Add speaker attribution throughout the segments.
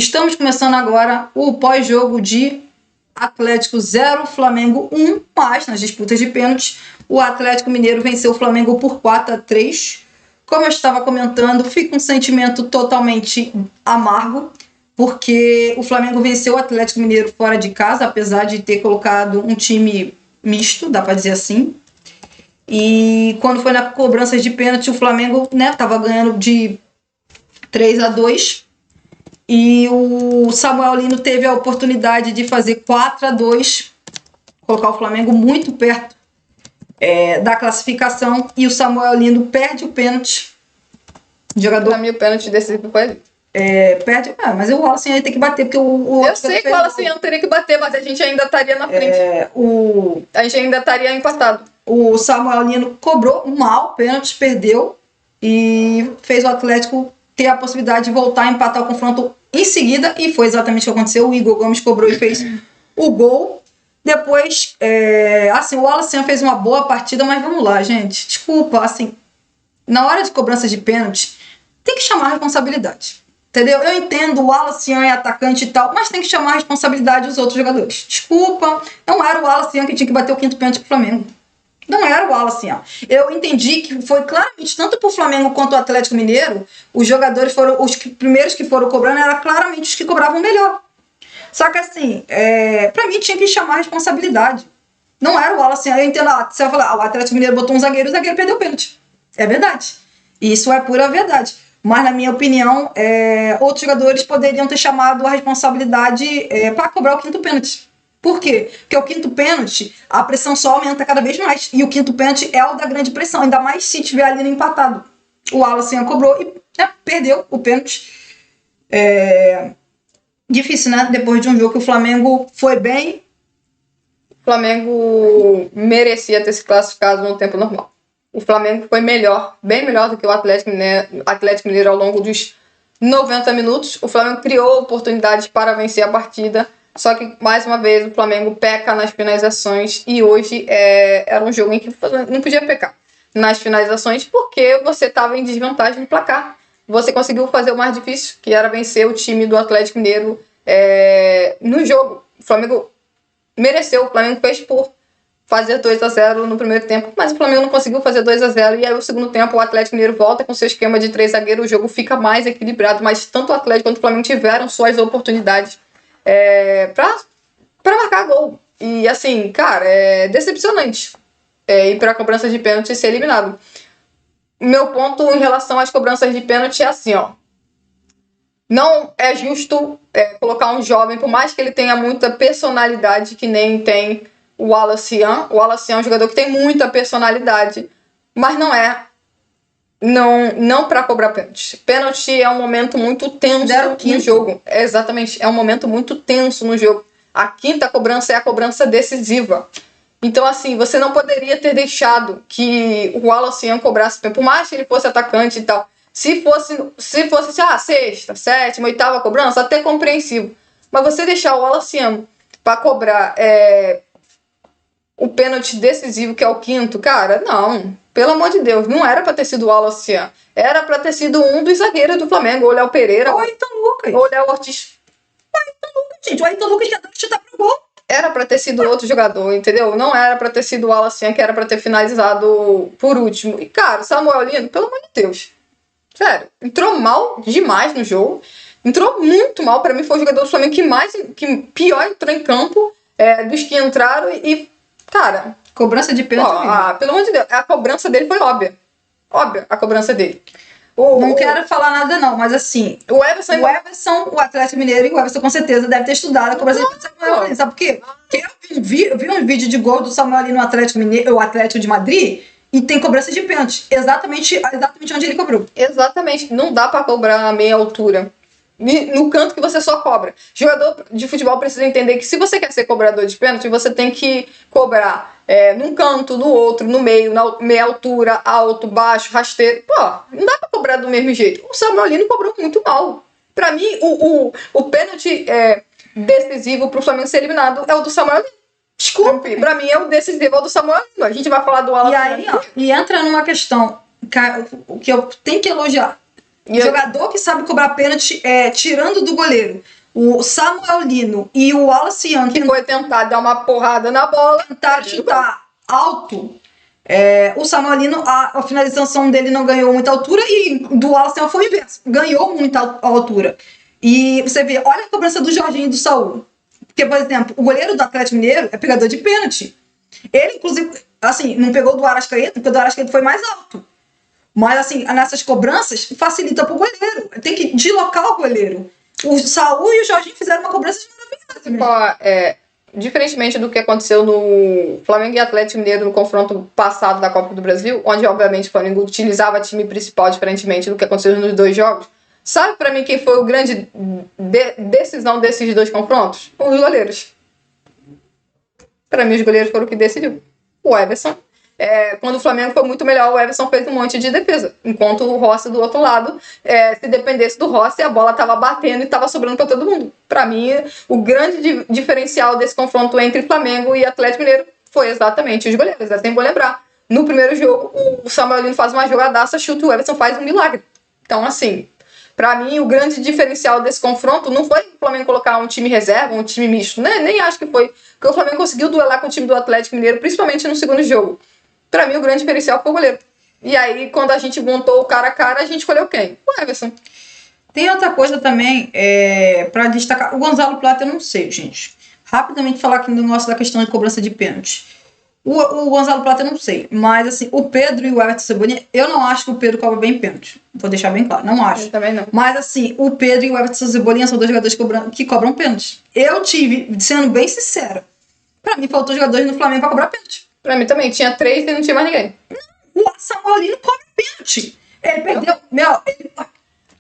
Speaker 1: Estamos começando agora o pós-jogo de Atlético 0, Flamengo 1, mas nas disputas de pênaltis, o Atlético Mineiro venceu o Flamengo por 4-3. Como eu estava comentando, fica um sentimento totalmente amargo, porque o Flamengo venceu o Atlético Mineiro fora de casa, apesar de ter colocado um time misto, dá para dizer assim. E quando foi na cobrança de pênalti, o Flamengo estava ganhando de 3-2. E o Samuel Lino teve a oportunidade de fazer 4-2, colocar o Flamengo muito perto da classificação. E o Samuel Lino perde o pênalti.
Speaker 2: Para mim, o pênalti decisivo foi ali.
Speaker 1: Perde, mas o Wallace ia ter que bater, porque o
Speaker 2: eu sei que o Wallace não teria que bater, mas a gente ainda estaria na frente. A gente ainda estaria empatado.
Speaker 1: O Samuel Lino cobrou mal o pênalti, perdeu e fez o Atlético ter a possibilidade de voltar a empatar o confronto em seguida, e foi exatamente o que aconteceu. O Igor Gomes cobrou e fez o gol. Depois, o Wallace fez uma boa partida, mas vamos lá, gente. Desculpa, na hora de cobrança de pênalti, tem que chamar a responsabilidade. Entendeu? Eu entendo, o Wallace é atacante e tal, mas tem que chamar a responsabilidade dos outros jogadores. Desculpa, não era o Wallace que tinha que bater o quinto pênalti pro Flamengo. Não era o Wallace. Eu entendi que foi claramente, tanto pro Flamengo quanto o Atlético Mineiro, os jogadores foram, os primeiros que foram cobrando, eram claramente os que cobravam melhor. Só que pra mim tinha que chamar a responsabilidade. Não era o Wallace. Eu entendo, você vai falar, o Atlético Mineiro botou um zagueiro, o zagueiro perdeu o pênalti. É verdade. Isso é pura verdade. Mas, na minha opinião, outros jogadores poderiam ter chamado a responsabilidade para cobrar o quinto pênalti. Por quê? Porque o quinto pênalti, a pressão só aumenta cada vez mais. E o quinto pênalti é o da grande pressão, ainda mais se tiver ali no empatado. O Wallace cobrou e perdeu o pênalti. Difícil, né? Depois de um jogo que o Flamengo foi bem.
Speaker 2: O Flamengo merecia ter se classificado no tempo normal. O Flamengo foi melhor, bem melhor do que o Atlético Mineiro ao longo dos 90 minutos. O Flamengo criou oportunidades para vencer a partida. Só que, mais uma vez, o Flamengo peca nas finalizações. E hoje era um jogo em que não podia pecar nas finalizações, porque você estava em desvantagem no placar. Você conseguiu fazer o mais difícil, que era vencer o time do Atlético Mineiro no jogo. O Flamengo mereceu, o Flamengo fez por fazer 2-0 no primeiro tempo, mas o Flamengo não conseguiu fazer 2-0, e aí no segundo tempo o Atlético Mineiro volta com seu esquema de 3 zagueiros, o jogo fica mais equilibrado, mas tanto o Atlético quanto o Flamengo tiveram suas oportunidades para marcar gol. E cara, é decepcionante ir para a cobrança de pênalti e ser eliminado. Meu ponto em relação às cobranças de pênalti é não é justo colocar um jovem, por mais que ele tenha muita personalidade, que nem tem o Wallace. O Wallace é um jogador que tem muita personalidade, mas não para cobrar pênalti. Pênalti é um momento muito tenso no jogo. Exatamente, é um momento muito tenso no jogo. A quinta cobrança é a cobrança decisiva. Então, você não poderia ter deixado que o Wallace cobrasse pênalti, por mais que ele fosse atacante e tal. Se fosse sexta, sétima, oitava cobrança, até compreensível. Mas você deixar o Wallace para cobrar o pênalti decisivo, que é o quinto, cara, não. Pelo amor de Deus, não era pra ter sido o Wallace. Era pra ter sido um dos zagueiros do Flamengo, ou o Léo Pereira,
Speaker 1: ou o Ayrton Lucas.
Speaker 2: Ou o Léo Ortiz.
Speaker 1: O Ayrton Lucas já deve chutar pro gol.
Speaker 2: Era pra ter sido outro jogador, entendeu? Não era pra ter sido o Wallace, que era pra ter finalizado por último. E, cara, o Samuel Lino, pelo amor de Deus. Sério, entrou mal demais no jogo. Entrou muito mal. Pra mim, foi o jogador do Flamengo que pior entrou em campo dos que entraram. E, cara...
Speaker 1: Cobrança de pênalti.
Speaker 2: Pelo amor de Deus, a cobrança dele foi óbvia. Óbvia a cobrança dele.
Speaker 1: Não quero falar nada não, mas
Speaker 2: o Everson,
Speaker 1: o Atlético Mineiro, e o Everson com certeza deve ter estudado a cobrança de pênalti. Sabe por quê? Porque eu vi um vídeo de gol do Samuel ali no Atlético Mineiro, o Atlético de Madrid, e tem cobrança de pênalti. Exatamente onde ele cobrou.
Speaker 2: Exatamente. Não dá pra cobrar a meia altura. No canto que você só cobra. Jogador de futebol precisa entender que se você quer ser cobrador de pênalti, você tem que cobrar num canto, no outro, no meio, na meia altura, alto, baixo, rasteiro. Não dá pra cobrar do mesmo jeito. O Samuel Lino cobrou muito mal. Pra mim, o pênalti decisivo pro Flamengo ser eliminado é o do Samuel Lino. Desculpe, pra mim é o decisivo, é o do Samuel Lino. A gente vai falar do Wallace.
Speaker 1: E aí, e entra numa questão que eu tenho que elogiar. E jogador que sabe cobrar pênalti, tirando do goleiro, o Samuel Lino e o Wallace Young,
Speaker 2: que foi tentar dar uma porrada na bola,
Speaker 1: tentar chutar alto. O Samuel Lino, a finalização dele não ganhou muita altura e do Wallace foi o inverso, ganhou muita altura. E você vê, olha a cobrança do Jorginho e do Saúl. Porque, por exemplo, o goleiro do Atlético Mineiro é pegador de pênalti. Ele, inclusive, assim, não pegou do Arrascaeta, porque o do Arrascaeta foi mais alto. Mas, assim, nessas cobranças, facilita pro goleiro. Tem que deslocar o goleiro. O Saúl e o Jorginho fizeram uma cobrança
Speaker 2: maravilhosa. Diferentemente do que aconteceu no Flamengo e Atlético Mineiro no confronto passado da Copa do Brasil, onde, obviamente, o Flamengo utilizava time principal, diferentemente do que aconteceu nos 2 jogos, sabe pra mim quem foi o grande decisão desses 2 confrontos? Os goleiros. Pra mim, os goleiros foram o que decidiu. O Everson. Quando o Flamengo foi muito melhor, o Everson fez um monte de defesa. Enquanto o Rossi, do outro lado, se dependesse do Rossi, a bola estava batendo e estava sobrando para todo mundo. Para mim, o grande diferencial desse confronto entre Flamengo e Atlético Mineiro foi exatamente os goleiros. Eu sempre vou lembrar. No primeiro jogo, o Samuel Lino faz uma jogadaça, chuta, o Everson faz um milagre. Então, assim, para mim, o grande diferencial desse confronto não foi o Flamengo colocar um time reserva, um time misto. Né? Nem acho que foi. Porque o Flamengo conseguiu duelar com o time do Atlético Mineiro, principalmente no segundo jogo. Pra mim, o grande diferencial foi o goleiro. E aí, quando a gente montou o cara a cara, a gente escolheu quem? O Everson.
Speaker 1: Tem outra coisa também, pra destacar. O Gonzalo Plata, eu não sei, gente. Rapidamente falar aqui no negócio da questão de cobrança de pênalti. O Gonzalo Plata, eu não sei. Mas, assim, o Pedro e o Everton Cebolinha, eu não acho que o Pedro cobra bem pênalti. Vou deixar bem claro, não acho.
Speaker 2: Eu também não.
Speaker 1: Mas, assim, o Pedro e o Everton Cebolinha são 2 jogadores que cobram pênalti. Eu tive, sendo bem sincera, pra mim faltou jogadores no Flamengo pra cobrar pênalti.
Speaker 2: Pra mim também. Tinha 3 e não tinha mais ninguém.
Speaker 1: O Samuel Lino cobra pênalti. Ele perdeu...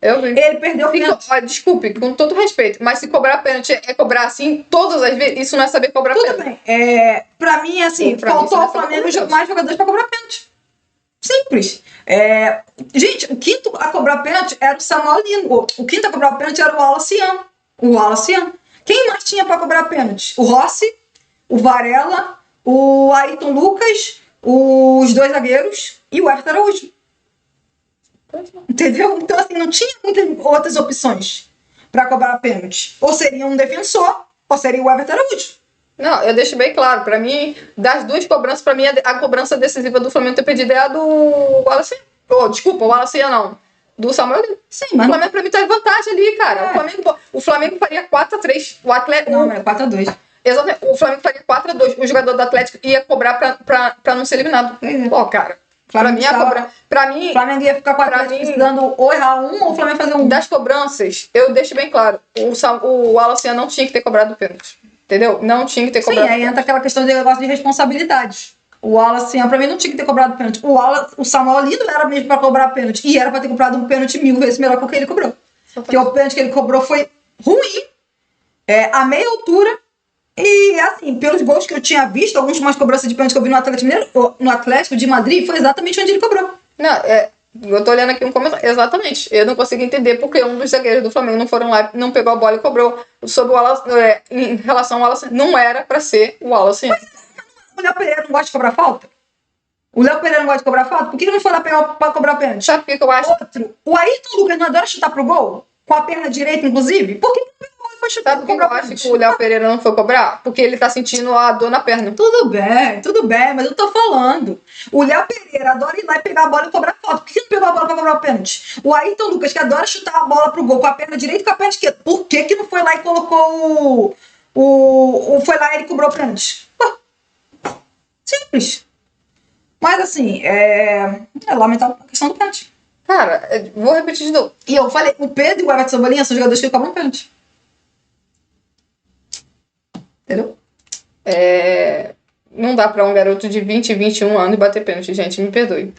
Speaker 1: Ele perdeu o pênalti.
Speaker 2: Desculpe, com todo respeito, mas se cobrar pênalti é cobrar assim todas as vezes, isso não é saber cobrar
Speaker 1: pênalti.
Speaker 2: Tudo
Speaker 1: bem. Pra mim, assim, faltou ao Flamengo mais jogadores pra cobrar pênalti. Simples. Gente, o quinto a cobrar pênalti era o Samuel Lino. O quinto a cobrar pênalti era o Wallace Young. Quem mais tinha pra cobrar pênalti? O Rossi, o Varela, o Ayrton Lucas, os 2 zagueiros e o Everton Araújo. Entendeu? Então, assim, não tinha muitas outras opções pra cobrar pênalti. Ou seria um defensor, ou seria o Everton Araújo.
Speaker 2: Não, eu deixo bem claro. Pra mim, das 2 cobranças, pra mim, a cobrança decisiva do Flamengo ter perdido é a do Wallace. Desculpa, o Wallace não. Do Samuel Lino.
Speaker 1: Sim, mas
Speaker 2: o Flamengo, pra mim, tá em vantagem ali, cara. O Flamengo faria 4-3. O Atlético...
Speaker 1: Não, era 4-2.
Speaker 2: Exatamente. O Flamengo faria 4-2. O jogador do Atlético ia cobrar pra não ser eliminado. Pô, cara. Pra mim,
Speaker 1: o Flamengo ia ficar com o Atlético precisando ou errar um ou o Flamengo fazer um.
Speaker 2: Das cobranças, eu deixo bem claro. O Wallace não tinha que ter cobrado o pênalti. Entendeu? Não tinha que ter cobrado.
Speaker 1: Sim, aí entra aquela questão de negócio de responsabilidade. O Wallace, pra mim, não tinha que ter cobrado pênalti. O Samuel Lino era mesmo pra cobrar pênalti. E era pra ter cobrado um pênalti 1000 vezes melhor que o que ele cobrou. Porque o pênalti que ele cobrou foi ruim, a meia altura. E, assim, pelos gols que eu tinha visto, algumas cobranças de pênalti que eu vi no Atlético Mineiro, no Atlético de Madrid, foi exatamente onde ele cobrou.
Speaker 2: Não, eu tô olhando aqui um comentário. Exatamente. Eu não consegui entender porque um dos zagueiros do Flamengo não foram lá, não pegou a bola e cobrou. Sobre o Wallace, em relação ao Wallace, não era pra ser o Wallace.
Speaker 1: Mas o Léo Pereira não gosta de cobrar falta? O Léo Pereira não gosta de cobrar falta? Por que ele não foi lá pra cobrar pênalti?
Speaker 2: Sabe por que eu acho?
Speaker 1: O Ayrton Lucas não adora chutar pro gol? Com a perna direita, inclusive? Por que não foi chutar
Speaker 2: pro gol? Sabe por que eu acho que o Léo Pereira não foi cobrar? Porque ele tá sentindo a dor na perna.
Speaker 1: Tudo bem, mas eu tô falando. O Léo Pereira adora ir lá e pegar a bola e cobrar falta. Por que não pegou a bola pra cobrar o pênalti? O Ayrton Lucas, que adora chutar a bola pro gol com a perna direita e com a perna esquerda. Por que não foi lá e colocou foi lá e ele cobrou o pênalti? Simples. Mas assim, é lamentável a questão do pênalti.
Speaker 2: Cara, vou repetir de novo.
Speaker 1: E eu falei, o Pedro e o Everton Cebolinha são jogadores que cobram pênalti. Entendeu?
Speaker 2: Não dá pra um garoto de 20, 21 anos bater pênalti, gente, me perdoe.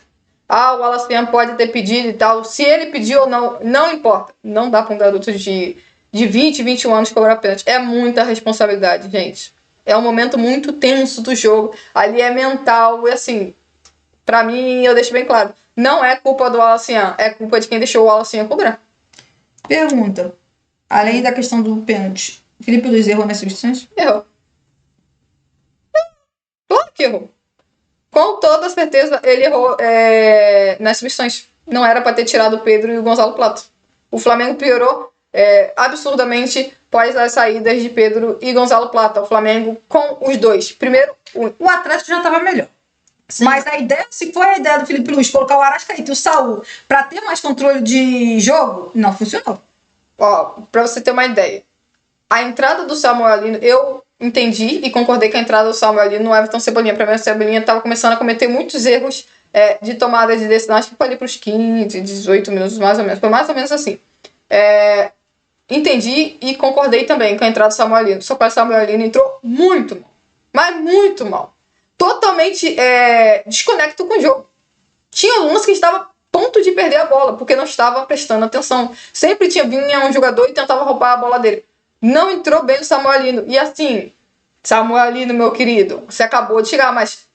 Speaker 2: O Wallace pode ter pedido e tal. Se ele pediu ou não, não importa. Não dá pra um garoto de 20, 21 anos cobrar pênalti. É muita responsabilidade, gente. É um momento muito tenso do jogo. Ali é mental, e assim... Pra mim, eu deixo bem claro. Não é culpa do Wallace, é culpa de quem deixou o Wallace cobrar.
Speaker 1: Pergunta. Além da questão do pênalti, Felipe Luiz errou nas substituições?
Speaker 2: Errou. Claro que errou. Com toda certeza, ele errou nas substituições. não era para ter tirado o Pedro e o Gonzalo Plata. O Flamengo piorou absurdamente após as saídas de Pedro e Gonzalo Plata. O Flamengo com os dois. Primeiro,
Speaker 1: o Atlético já estava melhor. Sim. Mas a ideia, se foi a ideia do Felipe Luiz colocar o Arrascaeta e o Saúl para ter mais controle de jogo, não funcionou.
Speaker 2: Ó, para você ter uma ideia, a entrada do Samuel Lino, eu entendi e concordei com a entrada do Samuel Lino no Everton Cebolinha. Para mim, o Cebolinha estava começando a cometer muitos erros de tomada de decisão. Acho que foi ali para os 15, 18 minutos, mais ou menos. Foi mais ou menos assim. Entendi e concordei também com a entrada do Samuel Lino. Só que o Samuel Lino entrou muito mal. Mas muito mal. Totalmente desconecto com o jogo. Tinha lance que estava a ponto de perder a bola, porque não estava prestando atenção. Sempre vinha um jogador e tentava roubar a bola dele. Não entrou bem o Samuel Lino. E assim, Samuel Lino, meu querido, você acabou de chegar, mas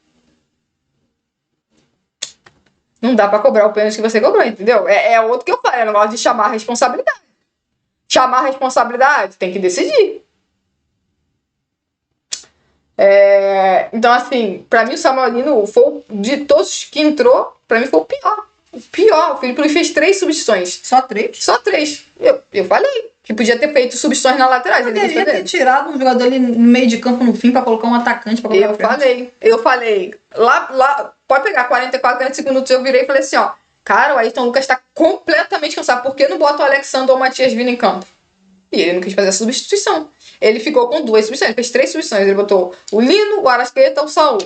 Speaker 2: não dá pra cobrar o pênalti que você cobrou, entendeu? É outro que eu falei, é o negócio de chamar a responsabilidade. Chamar a responsabilidade, tem que decidir. Então, assim, pra mim o Samuel Lino, de todos que entrou, pra mim foi o pior. O pior. O Felipe Luiz fez 3 substituições.
Speaker 1: Só 3?
Speaker 2: Só 3. Eu falei que podia ter feito substituições na laterais.
Speaker 1: Ele poderia ter tirado um jogador ali no meio de campo no fim pra colocar um atacante pra colocar
Speaker 2: Eu falei. Lá, pode pegar 44, 45 minutos, eu virei e falei assim, ó. Cara, o Ayrton Lucas tá completamente cansado. Por que não bota o Alexandre ou o Matias Vina em campo? E ele não quis fazer essa substituição. Ele ficou com 2 substituições. Ele fez 3 substituições. Ele botou o Lino, o Arrascaeta e o Saúl.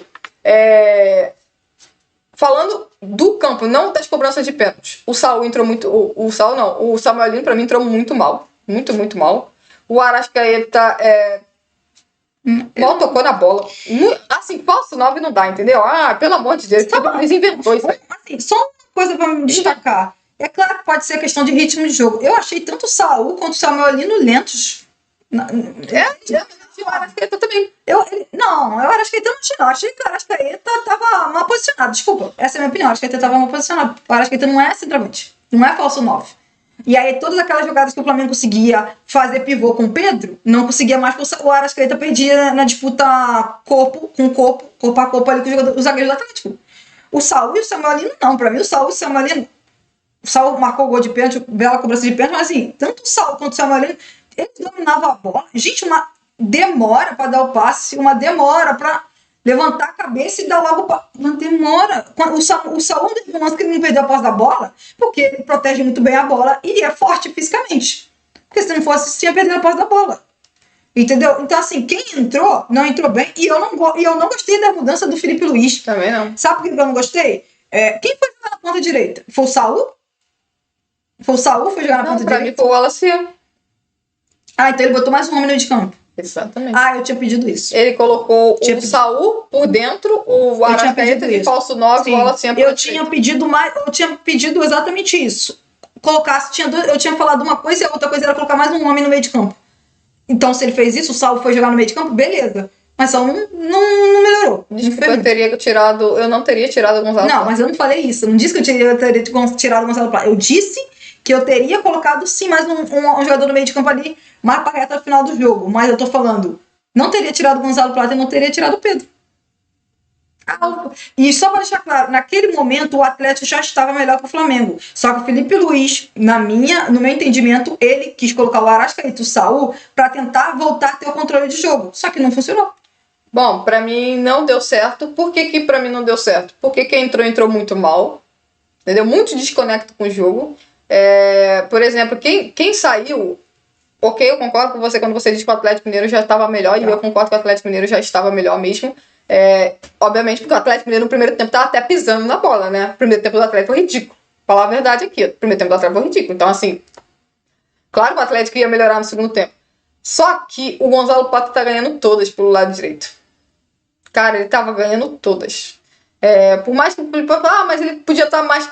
Speaker 2: Falando do campo, não das cobranças de pênalti. O Saúl entrou muito... O Saúl não. O Samuel Lino, pra mim, entrou muito mal. Muito, muito mal. O Arrascaeta mal tocou na bola. Assim, falso 9 não dá, entendeu? Pelo amor de Deus. Eles inventou isso aí.
Speaker 1: Assim, só uma coisa pra me destacar. É claro que pode ser questão de ritmo de jogo. Eu achei tanto o Saúl quanto o Samuel Lino lentos.
Speaker 2: O Arrascaeta também.
Speaker 1: Eu Arrascaeta não achei, não. Achei que o Arrascaeta tava mal posicionado. Desculpa, essa é a minha opinião. O Arrascaeta tava mal posicionado. O Arrascaeta não é centroavante. Não é falso 9. E aí, todas aquelas jogadas que o Flamengo conseguia fazer pivô com o Pedro, não conseguia mais, porque o Arrascaeta perdia na disputa corpo a corpo ali com os zagueiros do Atlético. O Saúl e o Samuel Lino, não. Pra mim, o Saúl e o Samuel Lino... O Saúl marcou o gol de pênalti, bela cobrança de pênalti, mas assim, tanto o Saúl quanto o Samuel Lino, eles dominavam a bola. Gente, uma demora pra dar o passe, uma demora pra levantar a cabeça e dar logo o passe. Uma demora. O Saúl demonstra que ele não perdeu a posse da bola, porque ele protege muito bem a bola e é forte fisicamente. Porque se não fosse, tinha perdido a posse da bola. Entendeu? Então, assim, quem entrou, não entrou bem. E eu não gostei da mudança do Felipe Luiz.
Speaker 2: Também não.
Speaker 1: Sabe por que eu não gostei? Quem foi jogar na ponta direita? Foi o Saúl? Foi o Saúl que foi jogar na ponta direita?
Speaker 2: Pra mim foi o Wallace.
Speaker 1: Então ele botou mais um homem no meio de campo.
Speaker 2: Exatamente.
Speaker 1: Eu tinha pedido isso.
Speaker 2: Ele colocou o Saúl por dentro, o Arrascaeta de falso 9, o Wallace
Speaker 1: eu tinha pedido exatamente isso. Eu tinha falado uma coisa e a outra coisa era colocar mais um homem no meio de campo. Então, se ele fez isso, o Saúl foi jogar no meio de campo, beleza. Mas só não melhorou.
Speaker 2: Desculpa, eu não teria tirado o Gonzalo Plata.
Speaker 1: Não, mas eu não falei isso. Eu não disse que eu teria tirado o Gonzalo Plata. Eu disse que eu teria colocado sim mais um jogador no meio de campo ali, mais para reta final do jogo. Mas eu tô falando, não teria tirado o Gonzalo Plata e não teria tirado o Pedro. E só para deixar claro, naquele momento o Atlético já estava melhor que o Flamengo. Só que o Felipe Luiz, no meu entendimento, ele quis colocar o Arrascaeta e o Saúl para tentar voltar a ter o controle de jogo. Só que não funcionou.
Speaker 2: Bom, pra mim não deu certo. Por que pra mim não deu certo? Porque quem entrou muito mal. Entendeu? Muito desconecto com o jogo. Por exemplo, quem saiu... Ok, eu concordo com você quando você diz que o Atlético Mineiro já estava melhor. E eu concordo que o Atlético Mineiro já estava melhor mesmo. Obviamente, porque o Atlético Mineiro no primeiro tempo estava até pisando na bola, né? O primeiro tempo do Atlético foi ridículo. Falar a verdade aqui. O primeiro tempo do Atlético foi ridículo. Então, assim... Claro que o Atlético ia melhorar no segundo tempo. Só que o Gonzalo Plata tá ganhando todas pelo lado direito. Cara, ele tava ganhando todas. Por mais que o Felipe fale, mas ele podia estar mais...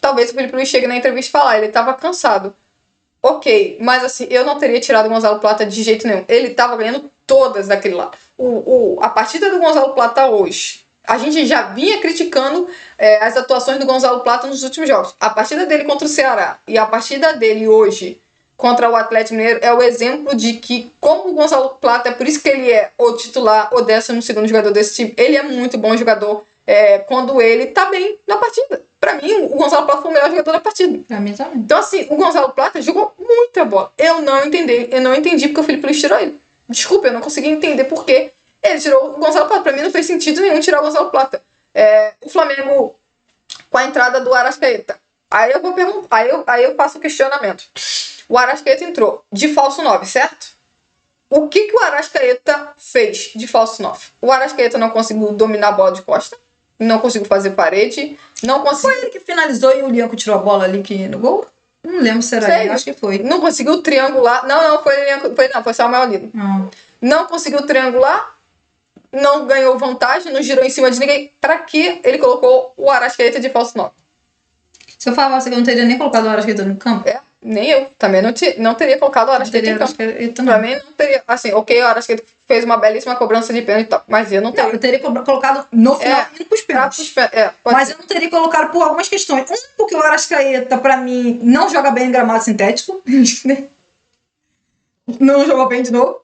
Speaker 2: Talvez o Felipe Luiz chegue na entrevista e falar, ele tava cansado. Ok, mas assim, eu não teria tirado o Gonzalo Plata de jeito nenhum. Ele tava ganhando todas daquele lá. A partida do Gonzalo Plata hoje, a gente já vinha criticando as atuações do Gonzalo Plata nos últimos jogos. A partida dele contra o Ceará e a partida dele hoje contra o Atlético Mineiro é o exemplo de que, como o Gonzalo Plata, é por isso que ele é o titular, o 12º jogador desse time, ele é muito bom jogador quando ele tá bem na partida. Pra mim, o Gonzalo Plata foi o melhor jogador da partida.
Speaker 1: Pra mim também.
Speaker 2: Então, assim, o Gonzalo Plata jogou muita bola. Eu não entendi porque o Felipe Luiz tirou ele. Desculpa, eu não consegui entender por que ele tirou o Gonzalo Plata. Pra mim não fez sentido nenhum tirar o Gonzalo Plata. O Flamengo, com a entrada do Arrascaeta. Aí eu vou perguntar, aí eu faço o questionamento. O Arrascaeta entrou de falso 9, certo? O que o Arrascaeta fez de falso 9? O Arrascaeta não conseguiu dominar a bola de costa, não conseguiu fazer parede, não conseguiu...
Speaker 1: Foi ele que finalizou e o Lianco tirou a bola ali no gol? Não lembro se era ele, acho que foi.
Speaker 2: Não conseguiu triangular. Não, foi Samuel Lino. Não conseguiu triangular, não ganhou vantagem, não girou em cima de ninguém. Pra que ele colocou o Arrascaeta de falso 9?
Speaker 1: Se eu falasse que eu não teria nem colocado o Arrascaeta no campo.
Speaker 2: Nem eu. Também não teria colocado o Arrascaeta em campo. Pra mim não teria. Assim, ok, o Arrascaeta fez uma belíssima cobrança de pênalti e tal, mas eu não teria.
Speaker 1: Eu teria colocado no final indo pros pênaltis. Mas eu não teria colocado por algumas questões. Porque o Arrascaeta, pra mim, não joga bem em gramado sintético. Não jogou bem de novo.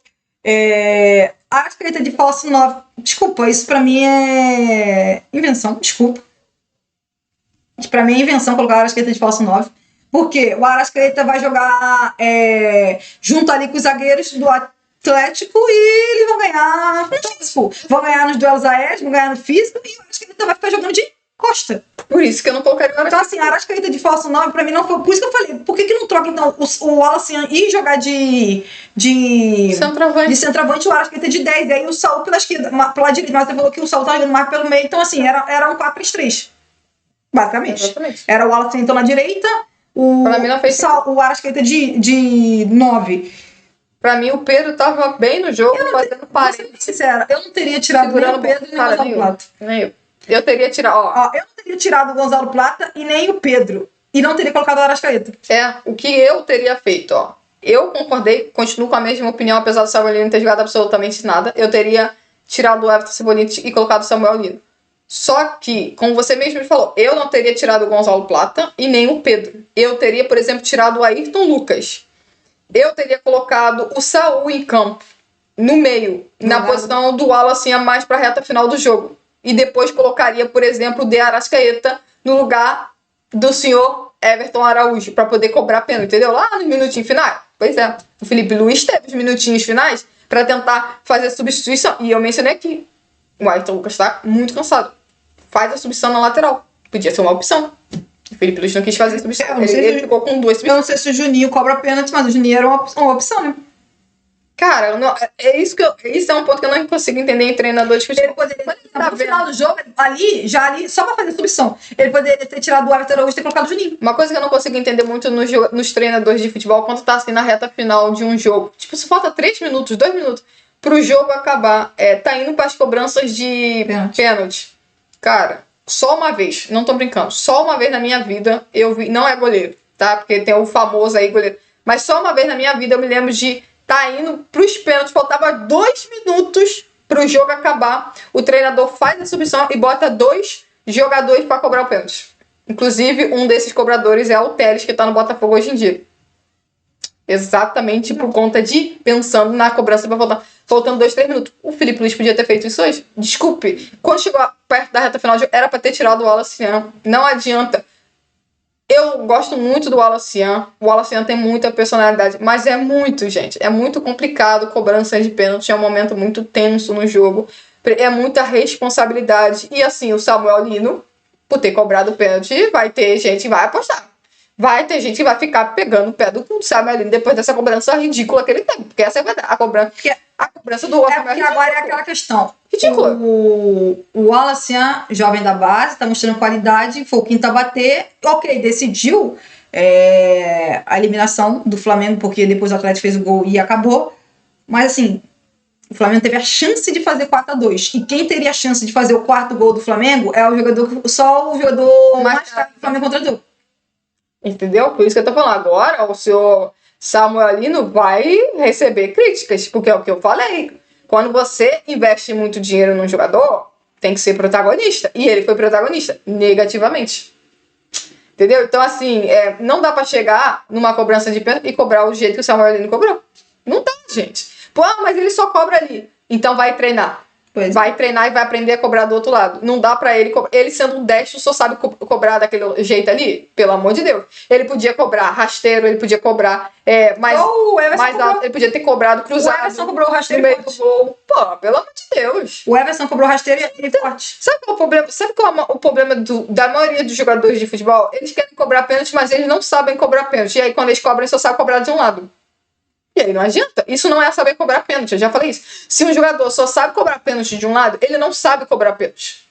Speaker 1: Arrascaeta de falso 9. Desculpa, isso pra mim é invenção. Desculpa. Pra mim é invenção colocar o Arrascaeta de falso 9. Porque o Arrascaeta vai jogar junto ali com os zagueiros do Atlético e eles vão ganhar no físico. Vão ganhar nos duelos aéreos, vão ganhar no físico e o Arrascaeta vai ficar jogando de costa.
Speaker 2: Por isso que eu não colocaria o Arrascaeta.
Speaker 1: Então, assim, a Arrascaeta de falso 9 pra mim não foi. Por isso que eu falei, por que não troca então o Wallace e jogar de centroavante o Arrascaeta de 10? E aí o Saul pela esquerda, pela direita, mas você falou que o Saul tá jogando mais pelo meio. Então, assim, era um 4-3-3. Basicamente.
Speaker 2: Exatamente.
Speaker 1: Era o Wallace então na direita.
Speaker 2: Pra mim não fez
Speaker 1: o Arrascaeta de 9.
Speaker 2: Pra mim, o Pedro tava bem no jogo, fazendo parede.
Speaker 1: Vou ser sincera, eu não teria tirado nem o Pedro nem o Gonzalo Plata.
Speaker 2: Nem eu. Eu teria tirado,
Speaker 1: eu não teria tirado o Gonzalo Plata e nem o Pedro. E não teria colocado o Arrascaeta.
Speaker 2: O que eu teria feito, Eu concordei, continuo com a mesma opinião, apesar do Samuel Lino não ter jogado absolutamente nada. Eu teria tirado o Everton Cebolinha e colocado o Samuel Lino. Só que, como você mesmo falou, eu não teria tirado o Gonzalo Plata e nem o Pedro. Eu teria, por exemplo, tirado o Ayrton Lucas. Eu teria colocado o Saul em campo, no meio, na posição do Wallace mais para a reta final do jogo. E depois colocaria, por exemplo, o De Arrascaeta no lugar do senhor Everton Araújo, para poder cobrar pênalti, entendeu? Lá nos minutinhos finais. Pois é, o Felipe Luiz teve os minutinhos finais para tentar fazer a substituição. E eu mencionei aqui, o Ayrton Lucas está muito cansado. Faz a substituição na lateral. Podia ser uma opção. O Felipe Luiz não quis fazer a substituição. Ele ficou com 2 substituições.
Speaker 1: Eu não sei se o Juninho cobra pênalti, mas o Juninho era uma opção, né?
Speaker 2: Cara, isso é um ponto que eu não consigo entender em treinador de futebol.
Speaker 1: Ele poderia, no final do jogo, ali, só pra fazer a substituição, ele poderia ter tirado o Everton Araújo e ter colocado o Juninho.
Speaker 2: Uma coisa que eu não consigo entender muito nos treinadores de futebol, quando tá assim na reta final de um jogo. Tipo, se falta 3 minutos, 2 minutos pro jogo acabar, tá indo pras cobranças de pênalti. Cara, só uma vez, não tô brincando, só uma vez na minha vida eu vi, não é goleiro, tá? Porque tem o famoso aí goleiro, mas só uma vez na minha vida eu me lembro de tá indo pros pênaltis, faltava 2 minutos pro jogo acabar, o treinador faz a substituição e bota 2 jogadores pra cobrar o pênalti. Inclusive, um desses cobradores é o Telles, que tá no Botafogo hoje em dia. Exatamente por conta de pensando na cobrança pra faltando 2, 3 minutos. O Felipe Luiz podia ter feito isso hoje? Desculpe. Quando chegou perto da reta final, era pra ter tirado o Wallace. Não adianta. Eu gosto muito do Wallace. O Wallace tem muita personalidade, mas é muito, gente. É muito complicado. Cobrança de pênalti é um momento muito tenso no jogo. É muita responsabilidade. E assim, o Samuel Lino, por ter cobrado o pênalti, vai ter gente que vai apostar. Vai ter gente que vai ficar pegando o pé do Samuel Lino depois dessa cobrança ridícula que ele tem. Porque essa é a verdade. A cobrança do Samuel
Speaker 1: porque agora é aquela questão.
Speaker 2: Ridícula.
Speaker 1: O Wallace, jovem da base, tá mostrando qualidade, foi o quinto a bater. Ok, decidiu a eliminação do Flamengo, porque depois o Atlético fez o gol e acabou. Mas assim, o Flamengo teve a chance de fazer 4-2. E quem teria a chance de fazer o quarto gol do Flamengo é só o jogador mais caro que o Flamengo contratou.
Speaker 2: Entendeu? Por isso que eu tô falando. Agora o senhor Samuel Lino vai receber críticas, porque é o que eu falei. Quando você investe muito dinheiro num jogador, tem que ser protagonista. E ele foi protagonista, negativamente. Entendeu? Então, assim, não dá pra chegar numa cobrança de pênalti e cobrar o jeito que o Samuel Lino cobrou. Não dá, gente. Pô, mas ele só cobra ali. Então vai treinar.
Speaker 1: Pois.
Speaker 2: Vai treinar e vai aprender a cobrar do outro lado. Não dá pra ele... Ele sendo um destro, só sabe cobrar daquele jeito ali? Pelo amor de Deus. Ele podia cobrar rasteiro, ele podia cobrar mais alto. Ele podia ter cobrado cruzado.
Speaker 1: O Everson cobrou o rasteiro
Speaker 2: no meio do gol. Pô, pelo amor de Deus.
Speaker 1: O Everson cobrou o rasteiro e forte.
Speaker 2: Sabe qual é o problema? Sabe qual é o problema da maioria dos jogadores de futebol? Eles querem cobrar pênalti, mas eles não sabem cobrar pênalti. E aí, quando eles cobram, eles só sabem cobrar de um lado. E aí não adianta. Isso não é saber cobrar pênalti. Eu já falei isso. Se um jogador só sabe cobrar pênalti de um lado, ele não sabe cobrar pênalti.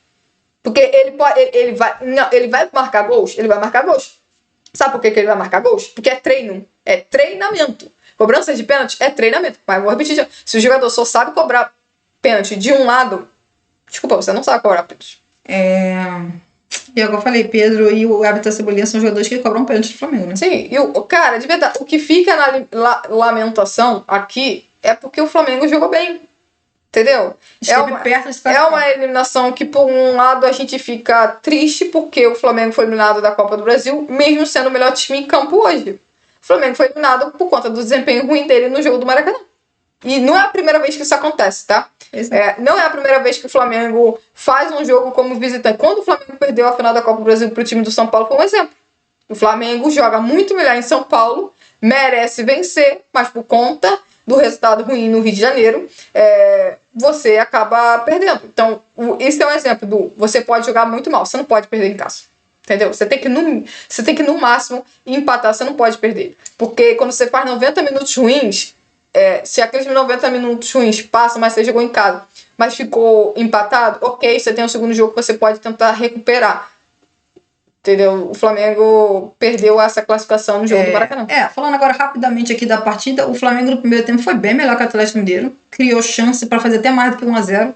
Speaker 2: Porque ele vai marcar gols? Ele vai marcar gols. Sabe por que ele vai marcar gols? Porque é treino. É treinamento. Cobrança de pênalti é treinamento. Mas vou repetir. Se o jogador só sabe cobrar pênalti de um lado, desculpa, você não sabe cobrar pênalti.
Speaker 1: E agora eu falei, Pedro e o Everton Cebolinha são jogadores que cobram pênalti do Flamengo, né?
Speaker 2: Sim, e cara, de verdade, o que fica na lamentação aqui é porque o Flamengo jogou bem. Entendeu? É uma eliminação que, por um lado, a gente fica triste porque o Flamengo foi eliminado da Copa do Brasil, mesmo sendo o melhor time em campo hoje. O Flamengo foi eliminado por conta do desempenho ruim dele no jogo do Maracanã. E não é a primeira vez que isso acontece, tá? Não é a primeira vez que o Flamengo faz um jogo como visitante. Quando o Flamengo perdeu a final da Copa do Brasil pro time do São Paulo, foi um exemplo. O Flamengo joga muito melhor em São Paulo, merece vencer, mas por conta do resultado ruim no Rio de Janeiro, você acaba perdendo. Então, esse é um exemplo do você pode jogar muito mal, você não pode perder em casa. Entendeu? Você tem que, no máximo, empatar, você não pode perder. Porque quando você faz 90 minutos ruins, se aqueles 90 minutos ruins passam, mas você jogou em casa, mas ficou empatado, ok, você tem um segundo jogo que você pode tentar recuperar. Entendeu? O Flamengo perdeu essa classificação no jogo do Maracanã.
Speaker 1: Falando agora rapidamente aqui da partida, o Flamengo no primeiro tempo foi bem melhor que o Atlético Mineiro, criou chance para fazer até mais do que 1-0.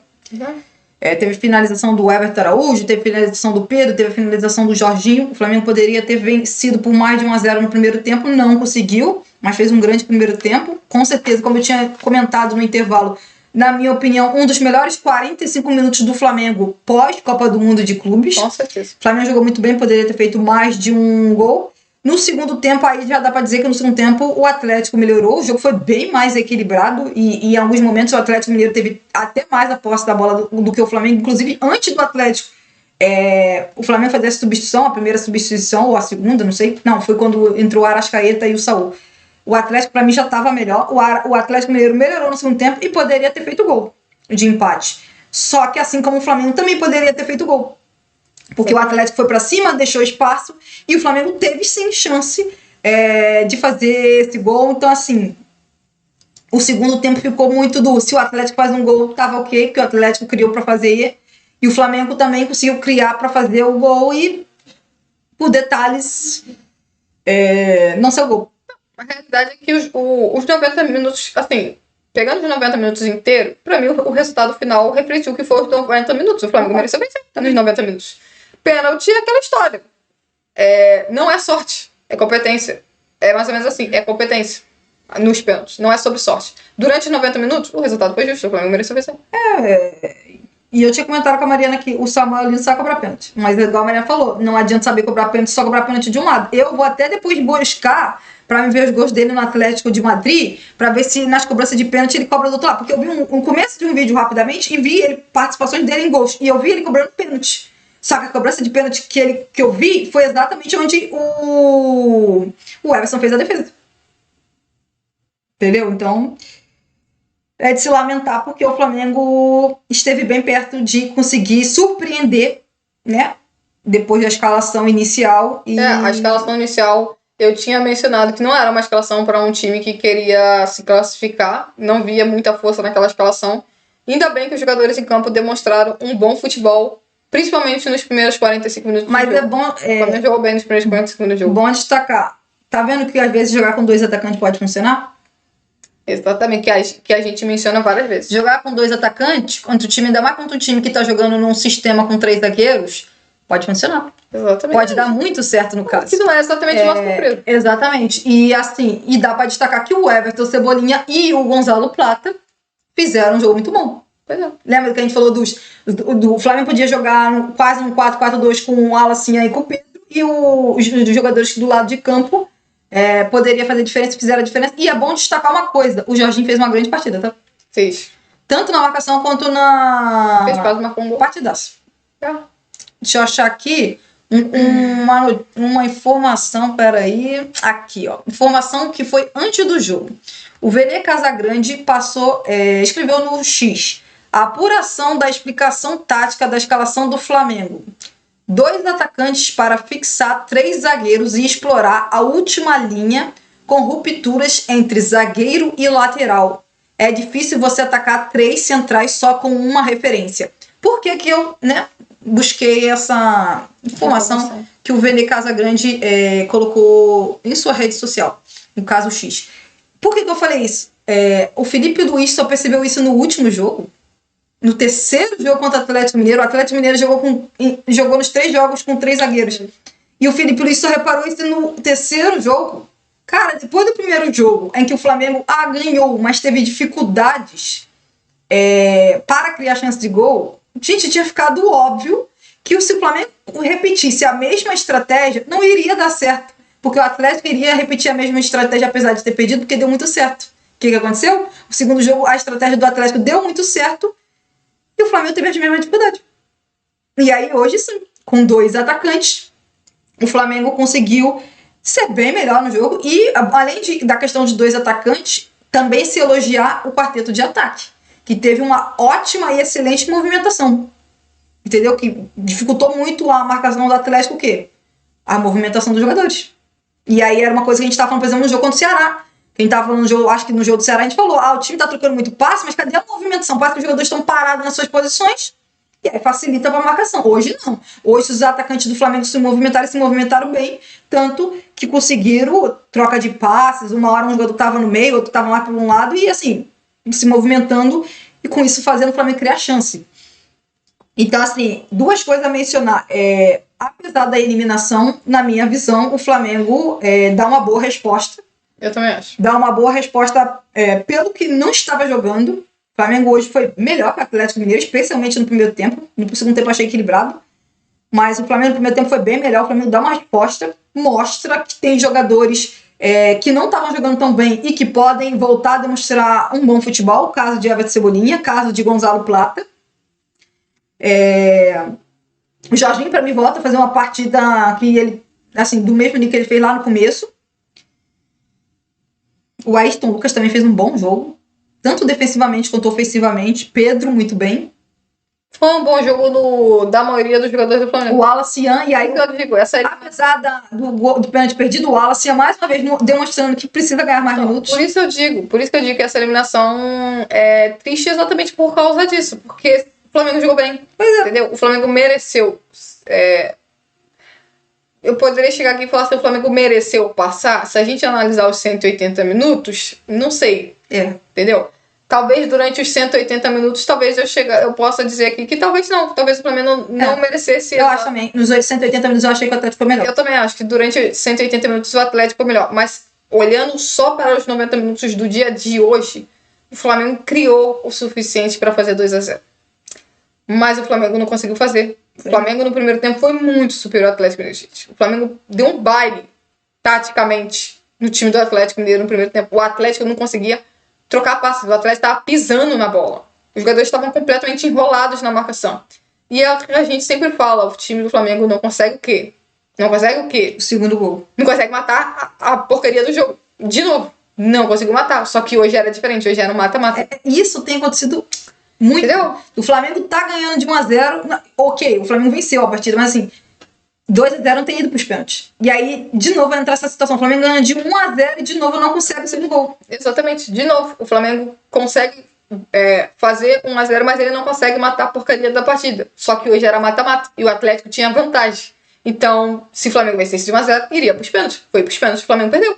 Speaker 1: Teve finalização do Everton Araújo, teve finalização do Pedro, teve finalização do Jorginho. O Flamengo poderia ter vencido por mais de 1-0 no primeiro tempo, não conseguiu, mas fez um grande primeiro tempo. Com certeza, como eu tinha comentado no intervalo, na minha opinião, um dos melhores 45 minutos do Flamengo pós-Copa do Mundo de Clubes.
Speaker 2: Com certeza.
Speaker 1: O Flamengo jogou muito bem, poderia ter feito mais de um gol. No segundo tempo, aí já dá pra dizer que no segundo tempo o Atlético melhorou, o jogo foi bem mais equilibrado e em alguns momentos o Atlético Mineiro teve até mais a posse da bola do que o Flamengo. Inclusive, antes do Atlético, o Flamengo fazer a substituição, a primeira substituição ou a segunda, não sei. Não, foi quando entrou o Arrascaeta e o Saúl. O Atlético, pra mim, já estava melhor. O Atlético Mineiro melhorou no segundo tempo e poderia ter feito gol de empate. Só que assim como o Flamengo também poderia ter feito gol. Porque o Atlético foi pra cima, deixou espaço e o Flamengo teve sim chance de fazer esse gol. Então, assim, o segundo tempo ficou muito duro. Se o Atlético faz um gol, tava ok, porque o Atlético criou pra fazer. E o Flamengo também conseguiu criar pra fazer o gol e, por detalhes, não saiu gol.
Speaker 2: A realidade é que os 90 minutos, assim, pegando os 90 minutos inteiros, pra mim o resultado final refletiu o que foi os 90 minutos. O Flamengo mereceu vencer nos 90 minutos. Pênalti é aquela história. Não é sorte, é competência. É mais ou menos assim, é competência nos pênaltis, não é sobre sorte. Durante os 90 minutos, o resultado foi justo, o Flamengo mereceu vencer.
Speaker 1: E eu tinha comentado com a Mariana que o Samuel Lino sabe cobrar pênalti. Mas igual a Mariana falou, não adianta saber cobrar pênalti, só cobrar pênalti de um lado. Eu vou até depois buscar pra me ver os gols dele no Atlético de Madrid, pra ver se nas cobranças de pênalti ele cobra do outro lado. Porque eu vi um começo de um vídeo rapidamente e vi participações dele em gols. E eu vi ele cobrando pênalti. Só que a cobrança de pênalti que eu vi foi exatamente onde o Everson fez a defesa. Entendeu? Então, é de se lamentar porque o Flamengo esteve bem perto de conseguir surpreender, né? Depois da escalação inicial.
Speaker 2: A escalação inicial, eu tinha mencionado que não era uma escalação para um time que queria se classificar. Não via muita força naquela escalação. Ainda bem que os jogadores em campo demonstraram um bom futebol, principalmente nos primeiros 45 minutos.
Speaker 1: Mas é bom.
Speaker 2: O Flamengo jogou bem nos primeiros 45 minutos do jogo.
Speaker 1: Bom destacar. Tá vendo que às vezes jogar com 2 atacantes pode funcionar?
Speaker 2: Exatamente, que a gente menciona várias vezes.
Speaker 1: Jogar com 2 atacantes, contra o time, ainda mais contra um time que tá jogando num sistema com 3 zagueiros, pode funcionar.
Speaker 2: Exatamente.
Speaker 1: Pode dar muito certo no caso.
Speaker 2: Que não é exatamente o nosso comprido.
Speaker 1: Exatamente. E assim, dá pra destacar que o Everton Cebolinha e o Gonzalo Plata fizeram um jogo muito bom.
Speaker 2: Pois é.
Speaker 1: Lembra que a gente falou do Flamengo podia jogar quase um 4-4-2 com o Alacinha e com o Pedro, e os jogadores do lado de campo poderia fazer diferença, fizeram a diferença. E é bom destacar uma coisa, o Jorginho fez uma grande partida, tá?
Speaker 2: Fez.
Speaker 1: tanto na marcação quanto na
Speaker 2: Fez quase marcou um gol.
Speaker 1: partidaça.
Speaker 2: É.
Speaker 1: Deixa eu achar aqui uma informação, peraí. Aqui, ó. Informação que foi antes do jogo. O Vene Casagrande escreveu no X. A apuração da explicação tática da escalação do Flamengo. 2 atacantes para fixar 3 zagueiros e explorar a última linha com rupturas entre zagueiro e lateral. É difícil você atacar 3 centrais só com uma referência. Por que eu, busquei essa informação que o Vene Casagrande colocou em sua rede social, no caso X? Por que eu falei isso? O Felipe Luiz só percebeu isso no último jogo. No terceiro jogo contra o Atlético Mineiro. O Atlético Mineiro jogou nos 3 jogos com 3 zagueiros. E o Felipe Luiz só reparou isso no terceiro jogo. Cara, depois do primeiro jogo, em que o Flamengo ganhou, mas teve dificuldades para criar chance de gol, gente, tinha ficado óbvio que se o Flamengo repetisse a mesma estratégia, não iria dar certo. Porque o Atlético iria repetir a mesma estratégia, apesar de ter perdido, porque deu muito certo. O que aconteceu? O segundo jogo, a estratégia do Atlético deu muito certo e o Flamengo teve a mesma dificuldade. E aí, hoje sim, com 2 atacantes, o Flamengo conseguiu ser bem melhor no jogo e, além da questão de 2 atacantes, também se elogiar o quarteto de ataque, que teve uma ótima e excelente movimentação. Entendeu? Que dificultou muito a marcação do Atlético, o quê? A movimentação dos jogadores. E aí era uma coisa que a gente estava falando, por exemplo, no jogo contra o Ceará. Quem estava falando no jogo, acho que no jogo do Ceará a gente falou, o time está trocando muito passe, mas cadê a movimentação? Parece que os jogadores estão parados nas suas posições e aí facilita para a marcação. Hoje não. Hoje os atacantes do Flamengo se movimentaram bem, tanto que conseguiram troca de passes, uma hora um jogador estava no meio, outro estava lá por um lado e assim, se movimentando e com isso fazendo o Flamengo criar chance. Então, assim, 2 coisas a mencionar. Apesar da eliminação, na minha visão, o Flamengo dá uma boa resposta.
Speaker 2: Eu também acho.
Speaker 1: Dá uma boa resposta pelo que não estava jogando. O Flamengo hoje foi melhor que o Atlético Mineiro, especialmente no primeiro tempo. No segundo tempo eu achei equilibrado. Mas o Flamengo no primeiro tempo foi bem melhor. O Flamengo dá uma resposta, mostra que tem jogadores que não estavam jogando tão bem e que podem voltar a demonstrar um bom futebol. Caso de Everton Cebolinha, caso de Gonzalo Plata. O Jorginho, para mim, volta a fazer uma partida que ele, assim, do mesmo nível que ele fez lá no começo. O Ayrton Lucas também fez um bom jogo, tanto defensivamente quanto ofensivamente. Pedro, muito bem.
Speaker 2: Foi um bom jogo da maioria dos jogadores do Flamengo.
Speaker 1: O Wallace Ian, e aí,
Speaker 2: eu digo,
Speaker 1: apesar do pênalti perdido, o Wallace Ian mais uma vez demonstrando que precisa ganhar mais minutos.
Speaker 2: Por isso que eu digo que essa eliminação é triste exatamente por causa disso, porque o Flamengo jogou bem, entendeu? O Flamengo mereceu. Eu poderia chegar aqui e falar se o Flamengo mereceu passar. Se a gente analisar os 180 minutos, não sei. Entendeu? Talvez durante os 180 minutos, talvez eu possa dizer aqui que talvez não. Talvez o Flamengo não merecesse.
Speaker 1: Eu acho também. Nos 180 minutos eu achei que o Atlético foi melhor.
Speaker 2: Eu também acho que durante os 180 minutos o Atlético foi melhor. Mas olhando só para os 90 minutos do dia de hoje, o Flamengo criou o suficiente para fazer 2-0. Mas o Flamengo não conseguiu fazer. O Flamengo no primeiro tempo foi muito superior ao Atlético Mineiro. O Flamengo deu um baile, taticamente, no time do Atlético Mineiro no primeiro tempo. O Atlético não conseguia trocar passes. O Atlético estava pisando na bola. Os jogadores estavam completamente enrolados na marcação. E é o que a gente sempre fala. O time do Flamengo não consegue o quê? Não consegue o quê?
Speaker 1: O segundo gol.
Speaker 2: Não consegue matar a porcaria do jogo. De novo. Não conseguiu matar. Só que hoje era diferente. Hoje era um mata-mata.
Speaker 1: Isso tem acontecido muito.
Speaker 2: Entendeu?
Speaker 1: O Flamengo tá ganhando de 1-0. Ok, o Flamengo venceu a partida, mas assim, 2-0 não tem ido pros pênaltis. E aí, de novo, vai entrar essa situação. O Flamengo ganha de 1-0 e de novo não consegue o segundo gol.
Speaker 2: Exatamente. De novo, o Flamengo consegue fazer 1-0, mas ele não consegue matar a porcaria da partida. Só que hoje era mata-mata e o Atlético tinha vantagem. Então, se o Flamengo vencesse de 1-0, iria pros pênaltis. Foi pros pênaltis, o Flamengo perdeu.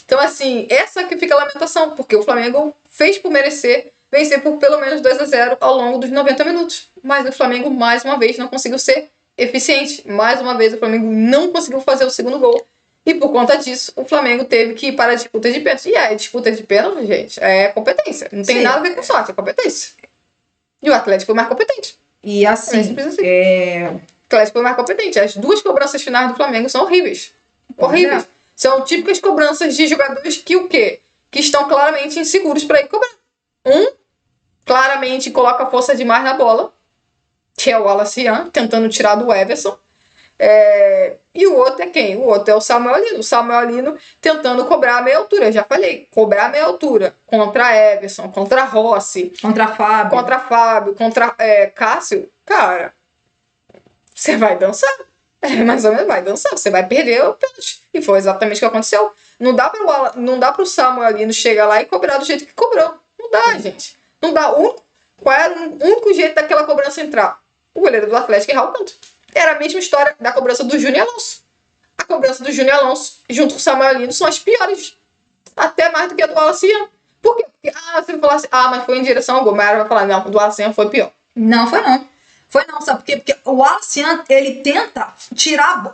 Speaker 2: Então, assim, essa que fica a lamentação, porque o Flamengo fez por merecer vencer por pelo menos 2-0 ao longo dos 90 minutos. Mas o Flamengo, mais uma vez, não conseguiu ser eficiente. Mais uma vez, o Flamengo não conseguiu fazer o segundo gol. E por conta disso, o Flamengo teve que ir para a disputa de pênalti. E a disputa de pênalti, gente, é competência. Não tem nada a ver com sorte, é competência. E o Atlético foi mais competente.
Speaker 1: E assim,
Speaker 2: O Atlético foi mais competente. As 2 cobranças finais do Flamengo são horríveis. Horríveis. São típicas cobranças de jogadores que o quê? Que estão claramente inseguros para ir cobrar. justamente coloca força demais na bola, que é o Wallace Young, tentando tirar do Everson. E o outro é quem? O outro é o Samuel Lino. O Samuel Lino tentando cobrar a meia altura. Eu já falei, cobrar a meia altura contra Everson, contra Rossi,
Speaker 1: Contra Fábio,
Speaker 2: contra Cássio. Cara, você vai dançar. Mais ou menos vai dançar. Você vai perder o pênalti. E foi exatamente o que aconteceu. Não dá para o Samuel Lino chegar lá e cobrar do jeito que cobrou. Não dá, gente. Não dá. Qual era o único jeito daquela cobrança entrar? O goleiro do Atlético errar o canto. Era a mesma história da cobrança do Júnior Alonso. A cobrança do Júnior Alonso junto com o Samuel Lino são as piores. Até mais do que a do Wallace Young. Por quê? Porque, você vai falar assim, mas foi em direção ao gol. Mas ela vai falar, não, do Wallace Young foi pior.
Speaker 1: Não, foi não. Foi não, sabe por quê? Porque o Wallace Young, ele tenta tirar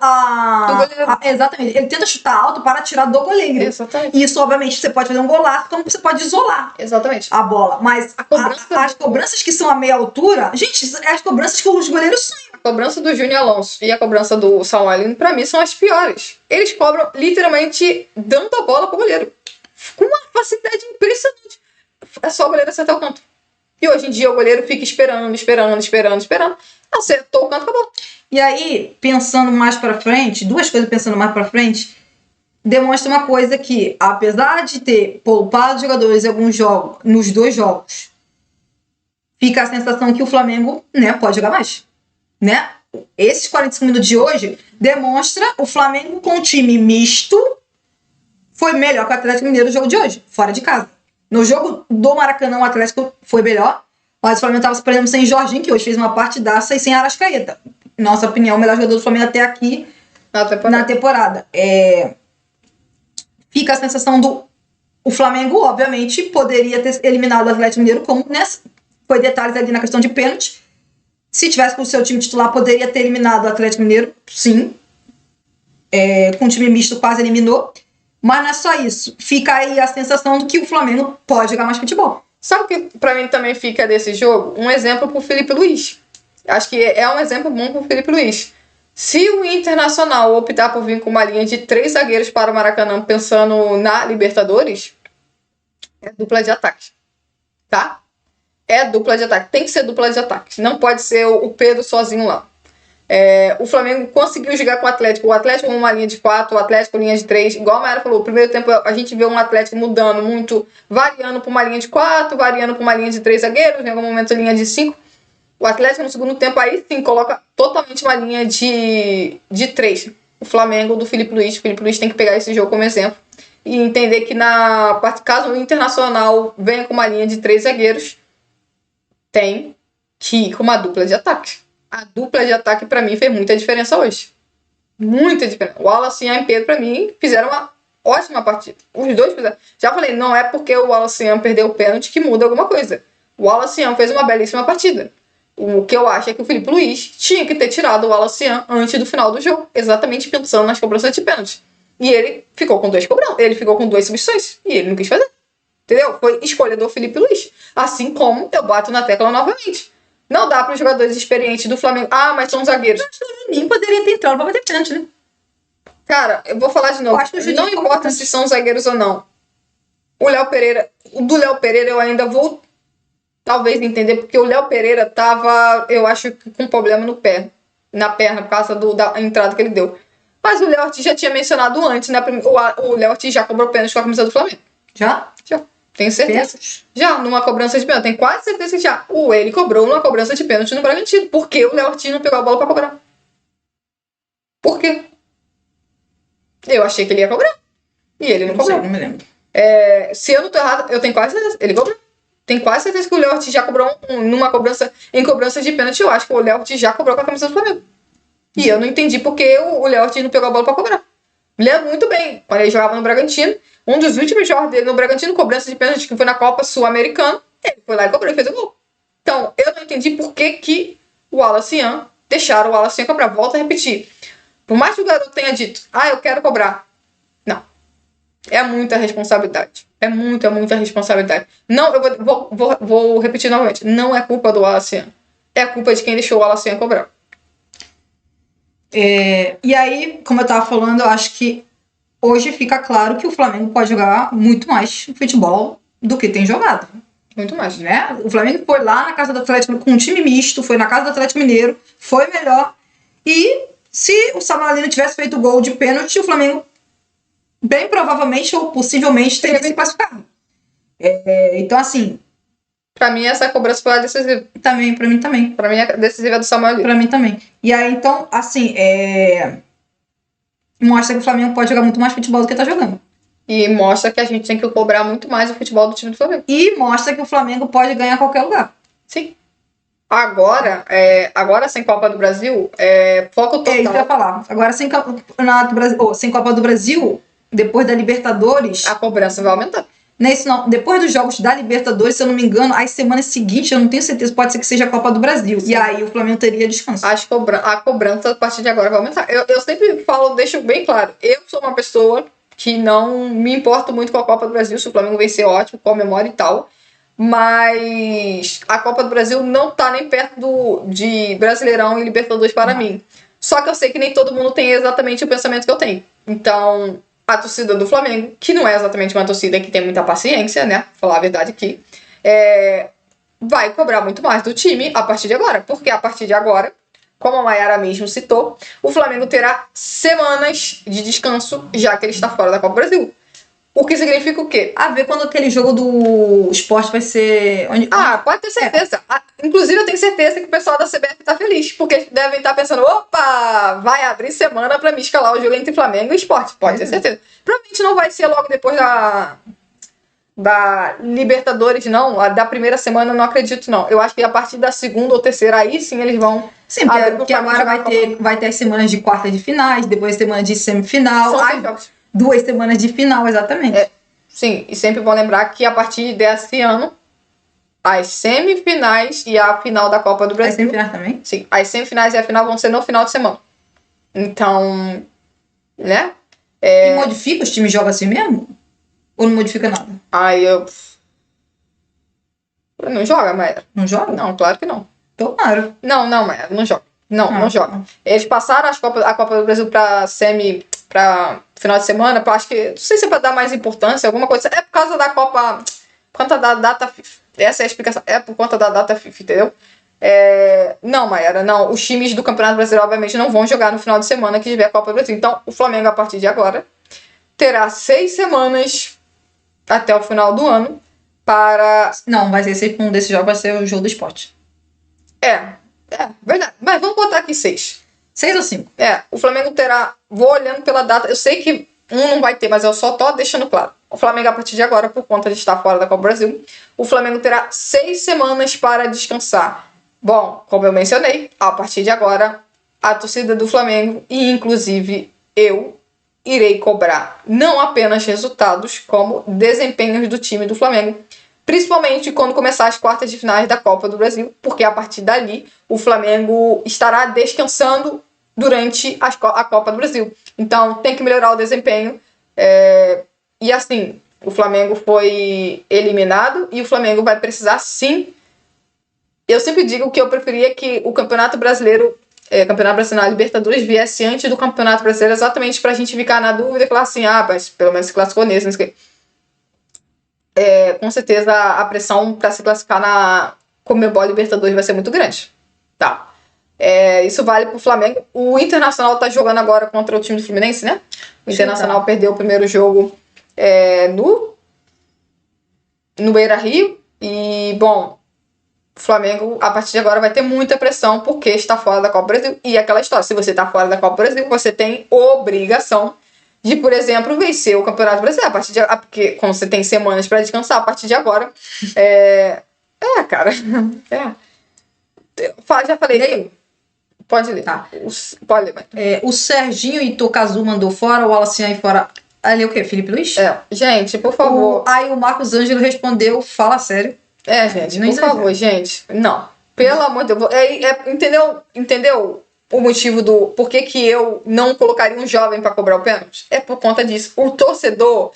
Speaker 1: exatamente, ele tenta chutar alto para tirar do goleiro.
Speaker 2: Exatamente.
Speaker 1: Isso, obviamente, você pode fazer um golaço, como você pode isolar
Speaker 2: exatamente
Speaker 1: a bola. Mas as cobranças que são a meia altura, gente, é as cobranças que os goleiros são.
Speaker 2: A cobrança do Júnior Alonso e a cobrança do Samuel Lino, pra mim, são as piores. Eles cobram literalmente dando a bola pro goleiro. Com uma facilidade impressionante. É só o goleiro acertar o canto. E hoje em dia o goleiro fica esperando. Acertou o canto, acabou.
Speaker 1: E aí, pensando mais pra frente, duas coisas pensando mais pra frente, demonstra uma coisa que, apesar de ter poupado jogadores em alguns jogos, nos 2 jogos, fica a sensação que o Flamengo, pode jogar mais. Esses 45 minutos de hoje demonstra o Flamengo com um time misto foi melhor que o Atlético Mineiro no jogo de hoje, fora de casa. No jogo do Maracanã, o Atlético foi melhor, mas o Flamengo estava, por exemplo, sem Jorginho, que hoje fez uma partidaça, e sem Arrascaeta. Nossa opinião, o melhor jogador do Flamengo até aqui na temporada. Fica a sensação o Flamengo, obviamente, poderia ter eliminado o Atlético Mineiro, como foi detalhes ali na questão de pênalti. Se tivesse com o seu time titular, poderia ter eliminado o Atlético Mineiro, sim. Com o time misto, quase eliminou. Mas não é só isso. Fica aí a sensação de que o Flamengo pode jogar mais futebol.
Speaker 2: Sabe o que pra mim também fica desse jogo? Um exemplo pro Felipe Luiz. Acho que é um exemplo bom pro Felipe Luiz. Se o Internacional optar por vir com uma linha de 3 zagueiros para o Maracanã pensando na Libertadores, é dupla de ataque. Tá? É dupla de ataque. Tem que ser dupla de ataque. Não pode ser o Pedro sozinho lá. O Flamengo conseguiu jogar com o Atlético com uma linha de 4, o Atlético com linha de 3, igual a Mayara falou, o primeiro tempo a gente vê um Atlético mudando muito, variando para uma linha de 4, variando para uma linha de 3 zagueiros, em algum momento linha de 5. O Atlético no segundo tempo aí sim coloca totalmente uma linha de 3. O Flamengo do Felipe Luiz tem que pegar esse jogo como exemplo e entender que caso o Internacional venha com uma linha de 3 zagueiros, tem que ir com uma dupla de ataque. A dupla de ataque, pra mim, fez muita diferença hoje. Muita diferença. O Wallace e o Pedro, pra mim, fizeram uma ótima partida. Os dois fizeram. Já falei, não é porque o Wallace perdeu o pênalti que muda alguma coisa. O Wallace fez uma belíssima partida. O que eu acho é que o Felipe Luiz tinha que ter tirado o Wallace antes do final do jogo, exatamente pensando nas cobranças de pênalti. E ele ficou com 2 cobranças. Ele ficou com 2 substituições. E ele não quis fazer. Entendeu? Foi escolha do Felipe Luiz. Assim como eu bato na tecla novamente. Não dá para os jogadores experientes do Flamengo. Mas são zagueiros.
Speaker 1: Acho que o Juninho poderia ter entrado pra bater pênalti, né?
Speaker 2: Cara, eu vou falar de novo. Não importa se são zagueiros ou não. O do Léo Pereira eu ainda vou talvez entender, porque o Léo Pereira tava, eu acho, com problema na perna, por causa da entrada que ele deu. Mas o Léo Ortiz já tinha mencionado antes, né? O Léo Ortiz já cobrou pênalti com a camisa do Flamengo.
Speaker 1: Já?
Speaker 2: Já. Tenho certeza.
Speaker 1: Pênalti?
Speaker 2: Já, numa cobrança de pênalti. Tenho quase certeza que já. Ele cobrou uma cobrança de pênalti no Bragantino. Por que o Léo Ortiz não pegou a bola pra cobrar? Por quê? Eu achei que ele ia cobrar. E ele não cobrou.
Speaker 1: Não me lembro.
Speaker 2: Se eu não tô errado, eu tenho quase certeza. Ele cobrou. Tenho quase certeza que o Léo Ortiz já cobrou em cobrança de pênalti. Eu acho que o Léo Ortiz já cobrou com a camisa do Flamengo. E eu não entendi por que o Léo Ortiz não pegou a bola pra cobrar. Me lembro muito bem, quando ele jogava no Bragantino, um dos últimos jogos dele no Bragantino, cobrança de pênalti, que foi na Copa Sul-Americana, ele foi lá e cobrou e fez o gol. Então, eu não entendi por que o Wallace deixaram o Wallace cobrar. Volto a repetir. Por mais que o garoto tenha dito, eu quero cobrar. Não. É muita responsabilidade. É muita responsabilidade. Não, eu vou repetir novamente. Não é culpa do Wallace. É culpa de quem deixou o Wallace cobrar.
Speaker 1: E aí, como eu tava falando, eu acho que hoje fica claro que o Flamengo pode jogar muito mais futebol do que tem jogado.
Speaker 2: Muito mais.
Speaker 1: Né? O Flamengo foi lá na casa do Atlético com um time misto, foi na casa do Atlético Mineiro, foi melhor. E se o Samuel Lino tivesse feito o gol de pênalti, o Flamengo bem provavelmente ou possivelmente teria se classificado. Então, assim...
Speaker 2: Pra mim, essa cobrança foi a decisiva.
Speaker 1: Também, pra mim também.
Speaker 2: Pra mim, a decisiva é do Samuel Lino.
Speaker 1: Pra mim também. E aí, então, assim, mostra que o Flamengo pode jogar muito mais futebol do que tá jogando.
Speaker 2: E mostra que a gente tem que cobrar muito mais o futebol do time do Flamengo.
Speaker 1: E mostra que o Flamengo pode ganhar em qualquer lugar.
Speaker 2: Sim. Agora sem Copa do Brasil, foco total.
Speaker 1: É isso que eu ia falar. Agora, sem Copa do Brasil, depois da Libertadores...
Speaker 2: A cobrança vai aumentar.
Speaker 1: Não é isso não. Depois dos jogos da Libertadores, se eu não me engano, as semanas seguintes, eu não tenho certeza, pode ser que seja a Copa do Brasil. Sim. E aí o Flamengo teria descanso.
Speaker 2: A cobrança a partir de agora vai aumentar. Eu sempre falo, deixo bem claro, eu sou uma pessoa que não me importo muito com a Copa do Brasil. Se o Flamengo vencer, ótimo, comemora e tal. Mas a Copa do Brasil não tá nem perto de Brasileirão e Libertadores para mim. Só que eu sei que nem todo mundo tem exatamente o pensamento que eu tenho. Então... a torcida do Flamengo, que não é exatamente uma torcida que tem muita paciência, né? Falar a verdade aqui, vai cobrar muito mais do time a partir de agora. Porque a partir de agora, como a Mayara mesmo citou, o Flamengo terá semanas de descanso, já que ele está fora da Copa do Brasil. O que significa o quê?
Speaker 1: A ver quando aquele jogo do Sport vai ser...
Speaker 2: Pode ter certeza. Inclusive, eu tenho certeza que o pessoal da CBF tá feliz, porque devem estar pensando, opa, vai abrir semana pra me escalar o jogo entre Flamengo e Sport. Pode ter certeza. Provavelmente não vai ser logo depois da Libertadores, não. Da primeira semana, eu não acredito, não. Eu acho que a partir da segunda ou terceira, aí sim eles vão...
Speaker 1: Sim, porque agora vai ter as semanas de quarta de finais, depois semana de semifinal.
Speaker 2: São 6 jogos.
Speaker 1: 2 semanas de final, exatamente.
Speaker 2: Sim, e sempre vão lembrar que a partir desse ano, as semifinais e a final da Copa do Brasil...
Speaker 1: As semifinais também?
Speaker 2: Sim, as semifinais e a final vão ser no final de semana. Então, né?
Speaker 1: E modifica? Os times jogam assim mesmo? Ou não modifica nada?
Speaker 2: Não joga, Maera.
Speaker 1: Não joga?
Speaker 2: Não, claro que não.
Speaker 1: Claro.
Speaker 2: Não, Maera, não joga. Não joga. Eles passaram a Copa do Brasil pra final de semana, acho que, não sei se é pra dar mais importância, alguma coisa. É por causa da Copa, por conta da data FIFA. Essa é a explicação. É por conta da data FIFA, entendeu? Não, Mayara, não. Os times do Campeonato Brasileiro, obviamente, não vão jogar no final de semana que tiver a Copa do Brasil. Então, o Flamengo, a partir de agora, terá 6 semanas até o final do ano para...
Speaker 1: Não, vai ser um desses jogos, vai ser o jogo do Sport.
Speaker 2: Verdade. Mas vamos botar aqui 6.
Speaker 1: 6 ou 5?
Speaker 2: O Flamengo terá... Vou olhando pela data. Eu sei que não vai ter, mas eu só tô deixando claro. O Flamengo, a partir de agora, por conta de estar fora da Copa do Brasil, o Flamengo terá 6 semanas para descansar. Bom, como eu mencionei, a partir de agora, a torcida do Flamengo, e inclusive eu, irei cobrar não apenas resultados, como desempenhos do time do Flamengo, principalmente quando começar as quartas de finais da Copa do Brasil, porque a partir dali o Flamengo estará descansando durante a Copa do Brasil. Então tem que melhorar o desempenho. E assim, o Flamengo foi eliminado e o Flamengo vai precisar sim. Eu sempre digo que eu preferia que o Campeonato Brasileiro, Campeonato Brasileiro, Libertadores, viesse antes do Campeonato Brasileiro, exatamente pra gente ficar na dúvida e falar assim, mas pelo menos se classificou nesse, não sei o quê. Com certeza a pressão para se classificar na Conmebol Libertadores vai ser muito grande. Tá. Isso vale pro Flamengo. O Internacional tá jogando agora contra o time do Fluminense, né? O Internacional perdeu o primeiro jogo no Beira-Rio. E, bom, o Flamengo, a partir de agora, vai ter muita pressão porque está fora da Copa do Brasil. E aquela história, se você está fora da Copa do Brasil, você tem obrigação de, por exemplo, vencer o Campeonato Brasileiro. Porque como você tem semanas para descansar, a partir de agora... cara. Já falei.
Speaker 1: Leio?
Speaker 2: Pode ler.
Speaker 1: Tá.
Speaker 2: Pode ler.
Speaker 1: O Serginho Itokazu mandou fora, o Wallace aí fora. Ali o quê? Felipe Luiz?
Speaker 2: Gente, por favor.
Speaker 1: Aí o Marcos Ângelo respondeu, fala sério.
Speaker 2: Gente, por favor, gente. Não. Pelo amor de Deus. Entendeu o motivo do por que eu não colocaria um jovem para cobrar o pênalti? É por conta disso. O torcedor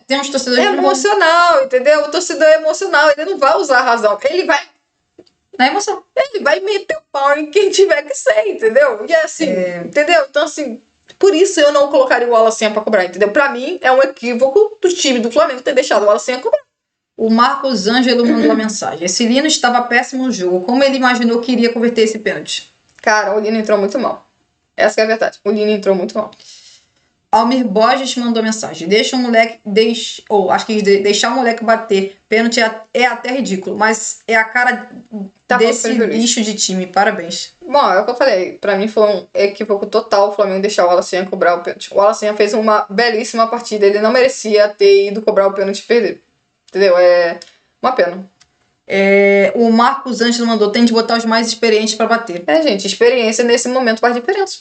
Speaker 1: tem uns torcedores
Speaker 2: emocional, entendeu? O torcedor é emocional, ele não vai usar a razão. Ele vai
Speaker 1: na emoção.
Speaker 2: Ele vai meter o pau em quem tiver que ser, entendeu? E assim, entendeu? Então, assim, por isso eu não colocaria o Wallace pra cobrar, entendeu? Pra mim, é um equívoco do time do Flamengo ter deixado o Wallace cobrar.
Speaker 1: O Marcos Ângelo mandou a mensagem. Esse Lino estava péssimo no jogo. Como ele imaginou que iria converter esse pênalti?
Speaker 2: Cara, o Lino entrou muito mal. Essa que é a verdade. O Lino entrou muito mal.
Speaker 1: Almir Borges mandou mensagem. Deixa o moleque. Deixar o moleque bater pênalti é até ridículo. Mas é a cara desse lixo de time. Parabéns.
Speaker 2: Bom, é o que eu falei. Pra mim foi um equívoco total o Flamengo deixar o Wallace cobrar o pênalti. O Wallace fez uma belíssima partida. Ele não merecia ter ido cobrar o pênalti e perder. Entendeu? É uma pena.
Speaker 1: O Marcos Ângelo mandou. Tem de botar os mais experientes pra bater.
Speaker 2: Gente. Experiência nesse momento faz diferença.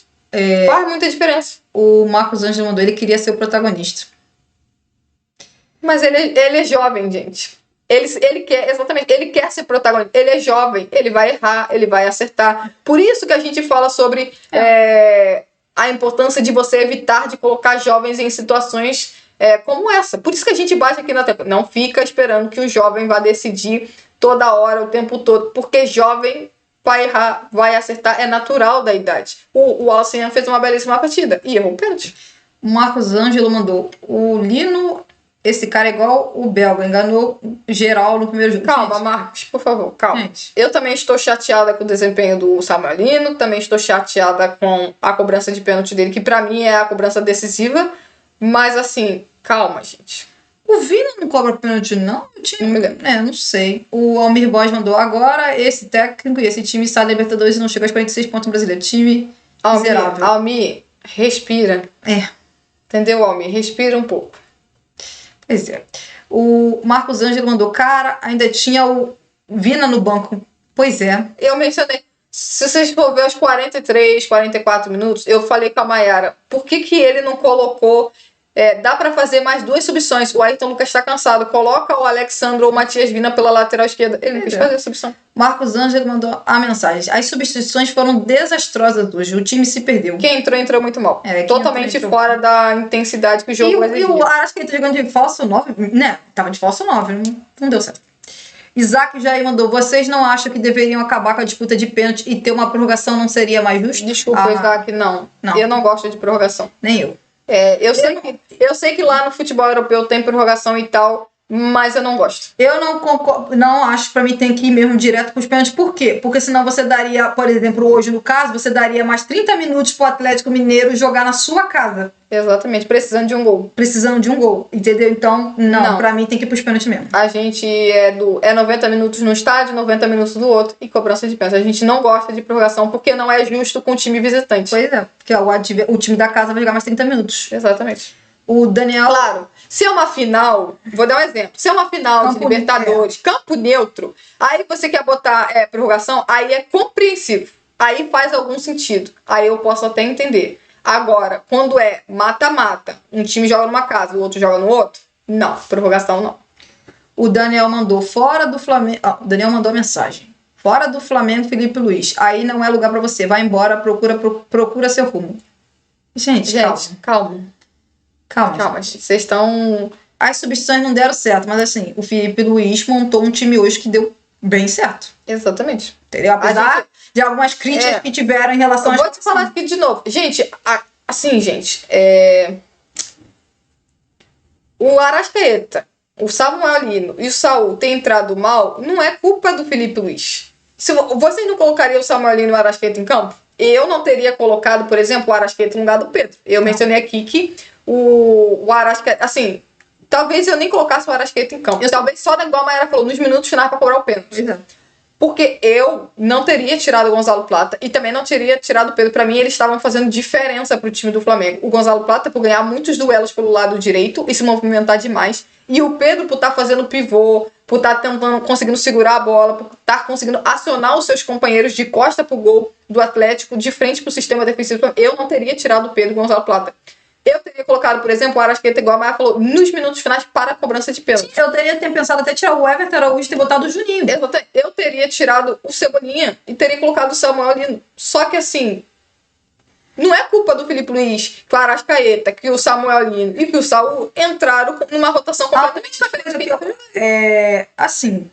Speaker 2: Faz muita diferença.
Speaker 1: O Marcos Ângelo mandou. Ele queria ser o protagonista.
Speaker 2: Mas ele é jovem, gente. Ele quer, exatamente, ele quer ser protagonista. Ele é jovem, ele vai errar, ele vai acertar. Por isso que a gente fala sobre a importância de você evitar de colocar jovens em situações como essa. Por isso que a gente bate aqui na tecla. Não fica esperando que o jovem vá decidir toda hora, o tempo todo. Porque jovem vai errar, vai acertar. É natural da idade. O Wallace fez uma belíssima partida e errou o pênalti.
Speaker 1: O Marcos Ângelo mandou. O Lino... Esse cara é igual o belga, enganou geral no primeiro jogo.
Speaker 2: Calma,
Speaker 1: gente.
Speaker 2: Marcos, por favor, calma.
Speaker 1: Gente.
Speaker 2: Eu também estou chateada com o desempenho do Samuel Lino, também estou chateada com a cobrança de pênalti dele, que pra mim é a cobrança decisiva, mas assim, calma, gente.
Speaker 1: O Vina não cobra pênalti, não?
Speaker 2: Não me lembro.
Speaker 1: Não sei. O Almir Borges mandou agora, esse técnico e esse time sai da Libertadores e não chega aos 46 pontos no Brasileiro. Time miserável.
Speaker 2: Almir, respira. Entendeu, Almir? Respira um pouco.
Speaker 1: Pois é. O Marcos Ângelo mandou, cara, ainda tinha o Vina no banco. Pois é.
Speaker 2: Eu mencionei. Se vocês for ver os 43, 44 minutos, eu falei com a Mayara, por que ele não colocou... dá pra fazer mais 2 substituições. O Ayrton Lucas tá cansado. Coloca o Alexandre ou o Matias Vina pela lateral esquerda. Ele não quis fazer a substituição.
Speaker 1: Marcos Ângelo mandou a mensagem. As substituições foram desastrosas hoje. O time se perdeu.
Speaker 2: Quem entrou muito mal. Totalmente fora da intensidade que o jogo exigia.
Speaker 1: E o acho que ele tá jogando de falso 9. Né? Tava de falso 9. Não deu certo. Isaac Jair mandou. Vocês não acham que deveriam acabar com a disputa de pênalti e ter uma prorrogação não seria mais justo?
Speaker 2: Desculpa, Isaac, não. Eu não gosto de prorrogação.
Speaker 1: Nem eu.
Speaker 2: Eu sei que lá no futebol europeu tem prorrogação e tal, mas eu não gosto.
Speaker 1: Eu não concordo, não acho, pra mim tem que ir mesmo direto pros pênaltis. Por quê? Porque senão você daria, por exemplo, hoje no caso, você daria mais 30 minutos pro Atlético Mineiro jogar na sua casa.
Speaker 2: Exatamente, precisando de um gol.
Speaker 1: Precisando de um gol, entendeu? Então, não. Pra mim tem que ir pros pênaltis mesmo.
Speaker 2: A gente é 90 minutos no estádio, 90 minutos do outro e cobrança de pênalti. A gente não gosta de prorrogação porque não é justo com o time visitante.
Speaker 1: Pois é, porque o time da casa vai jogar mais 30 minutos.
Speaker 2: Exatamente.
Speaker 1: O Daniel...
Speaker 2: Claro, se é uma final, vou dar um exemplo, se é uma final de Libertadores, campo neutro, aí você quer botar prorrogação, aí é compreensível, aí faz algum sentido, aí eu posso até entender. Agora, quando é mata-mata, um time joga numa casa, o outro joga no outro, não, prorrogação não.
Speaker 1: O Daniel mandou, fora do Flamengo... o Daniel mandou a mensagem. Fora do Flamengo, Felipe Luiz, aí não é lugar pra você, vai embora, procura seu rumo. Gente, calma. Calma,
Speaker 2: vocês estão...
Speaker 1: As substituições não deram certo, mas assim, o Felipe Luiz montou um time hoje que deu bem certo.
Speaker 2: Exatamente.
Speaker 1: Entendeu? Apesar de algumas críticas que tiveram em relação...
Speaker 2: Eu vou te falar aqui de novo. Gente, o Arrascaeta, o Samuel Lino e o Saul ter entrado mal, não é culpa do Felipe Luiz. Se vocês não colocariam o Samuel Lino e o Arrascaeta em campo? Eu não teria colocado, por exemplo, o Arrascaeta no lugar do Pedro. Eu mencionei aqui que o Arrascaeta, assim, talvez eu nem colocasse o Arrascaeta em campo. Talvez só, igual a Mayara falou, nos minutos finais para cobrar o pênalti. Porque eu não teria tirado o Gonzalo Plata e também não teria tirado o Pedro. Para mim, eles estavam fazendo diferença pro time do Flamengo. O Gonzalo Plata por ganhar muitos duelos pelo lado direito e se movimentar demais. E o Pedro por estar fazendo pivô, por estar conseguindo segurar a bola, por estar conseguindo acionar os seus companheiros de costa pro gol do Atlético, de frente pro sistema defensivo. Eu não teria tirado o Pedro e o Gonzalo Plata. Eu teria colocado, por exemplo, o Arrascaeta, igual a Maia falou, nos minutos finais para a cobrança de pênalti.
Speaker 1: Eu teria pensado até tirar o Everton Araújo e ter botado o Juninho.
Speaker 2: Eu teria tirado o Cebolinha e teria colocado o Samuel ali. Só que assim, não é culpa do Felipe Luiz, que o Arrascaeta, que o Samuel Lino e que o Saul entraram numa rotação completamente diferente.
Speaker 1: Assim,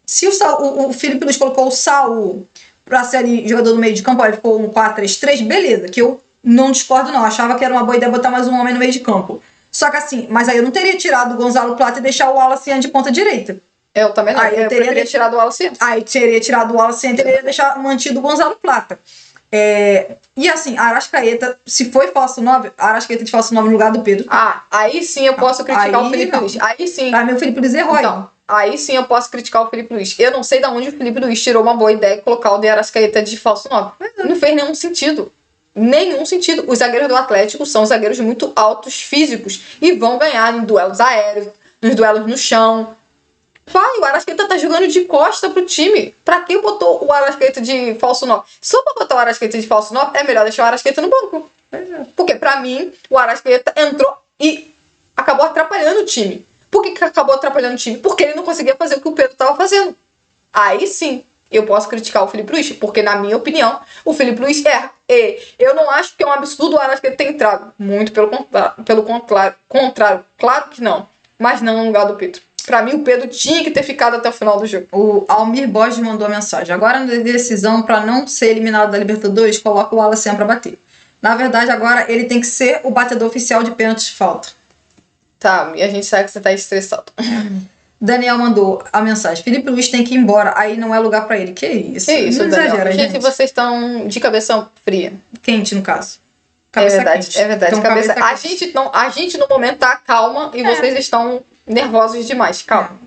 Speaker 1: se o Felipe Luiz colocou o Saul pra ser ali jogador do meio de campo, aí ficou um 4-3-3, beleza, que eu não discordo não, achava que era uma boa ideia botar mais um homem no meio de campo. Só que assim, mas aí eu não teria tirado o Gonzalo Plata e deixar o Wallace de ponta direita.
Speaker 2: Eu também não.
Speaker 1: Aí eu
Speaker 2: teria tirado o Wallace.
Speaker 1: Aí teria tirado o Wallace e teria mantido o Gonzalo Plata. E assim, a Arrascaeta, se foi falso 9, a Arrascaeta de falso 9 no lugar do Pedro.
Speaker 2: Aí sim eu posso criticar o Felipe Luís. Aí sim.
Speaker 1: Pra mim o Felipe Luís errou.
Speaker 2: Então, aí sim eu posso criticar o Felipe Luís. Eu não sei de onde o Felipe Luís tirou uma boa ideia de colocar o de Arrascaeta de falso 9. Não fez nenhum sentido. Nenhum sentido. Os zagueiros do Atlético são zagueiros muito altos, físicos, e vão ganhar em duelos aéreos, nos duelos no chão. O Arrascaeta tá jogando de costa pro time. Pra que botou o Arrascaeta de falso 9? Só pra botar o Arrascaeta de falso 9, é melhor deixar o Arrascaeta no banco. Porque pra mim, o Arrascaeta entrou e acabou atrapalhando o time. Por que acabou atrapalhando o time? Porque ele não conseguia fazer o que o Pedro tava fazendo. Aí sim, eu posso criticar o Felipe Luís, porque na minha opinião, o Felipe Luís erra. E eu não acho que é um absurdo o Arrascaeta ter entrado. Muito pelo contrário. Claro que não. Mas não no lugar do Pedro. Pra mim, o Pedro tinha que ter ficado até o final do jogo.
Speaker 1: O Almir Borges mandou a mensagem. Agora, na decisão, pra não ser eliminado da Libertadores, coloca o Wallace pra bater. Na verdade, agora ele tem que ser o batedor oficial de pênaltis de falta.
Speaker 2: Tá, e a gente sabe que você tá estressado.
Speaker 1: Daniel mandou a mensagem. Felipe Luís tem que ir embora, aí não é lugar pra ele. Que isso?
Speaker 2: Que isso,
Speaker 1: não
Speaker 2: Daniel.
Speaker 1: exagera,
Speaker 2: gente. Vocês estão de cabeça fria.
Speaker 1: Quente, no caso.
Speaker 2: Cabeça quente. É verdade.
Speaker 1: Então,
Speaker 2: cabeça a gente, no momento, tá calma e vocês estão nervosos demais. Calma.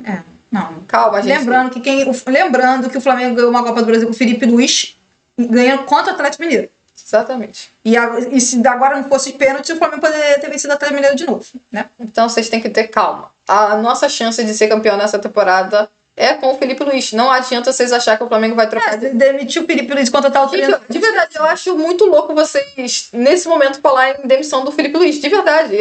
Speaker 1: Não.
Speaker 2: Calma, gente.
Speaker 1: Lembrando que o Flamengo ganhou uma Copa do Brasil com o Felipe Luís ganhando contra o Atlético Mineiro.
Speaker 2: Exatamente.
Speaker 1: E se agora não fosse pênalti, o Flamengo poderia ter vencido o Atlético Mineiro de novo, né?
Speaker 2: Então vocês têm que ter calma. A nossa chance de ser campeão nessa temporada é com o Felipe Luís. Não adianta vocês acharem que o Flamengo vai trocar.
Speaker 1: Demitir o Felipe Luís contratar o treinador.
Speaker 2: De verdade, eu acho muito louco vocês, nesse momento, falar em demissão do Felipe Luís. De verdade.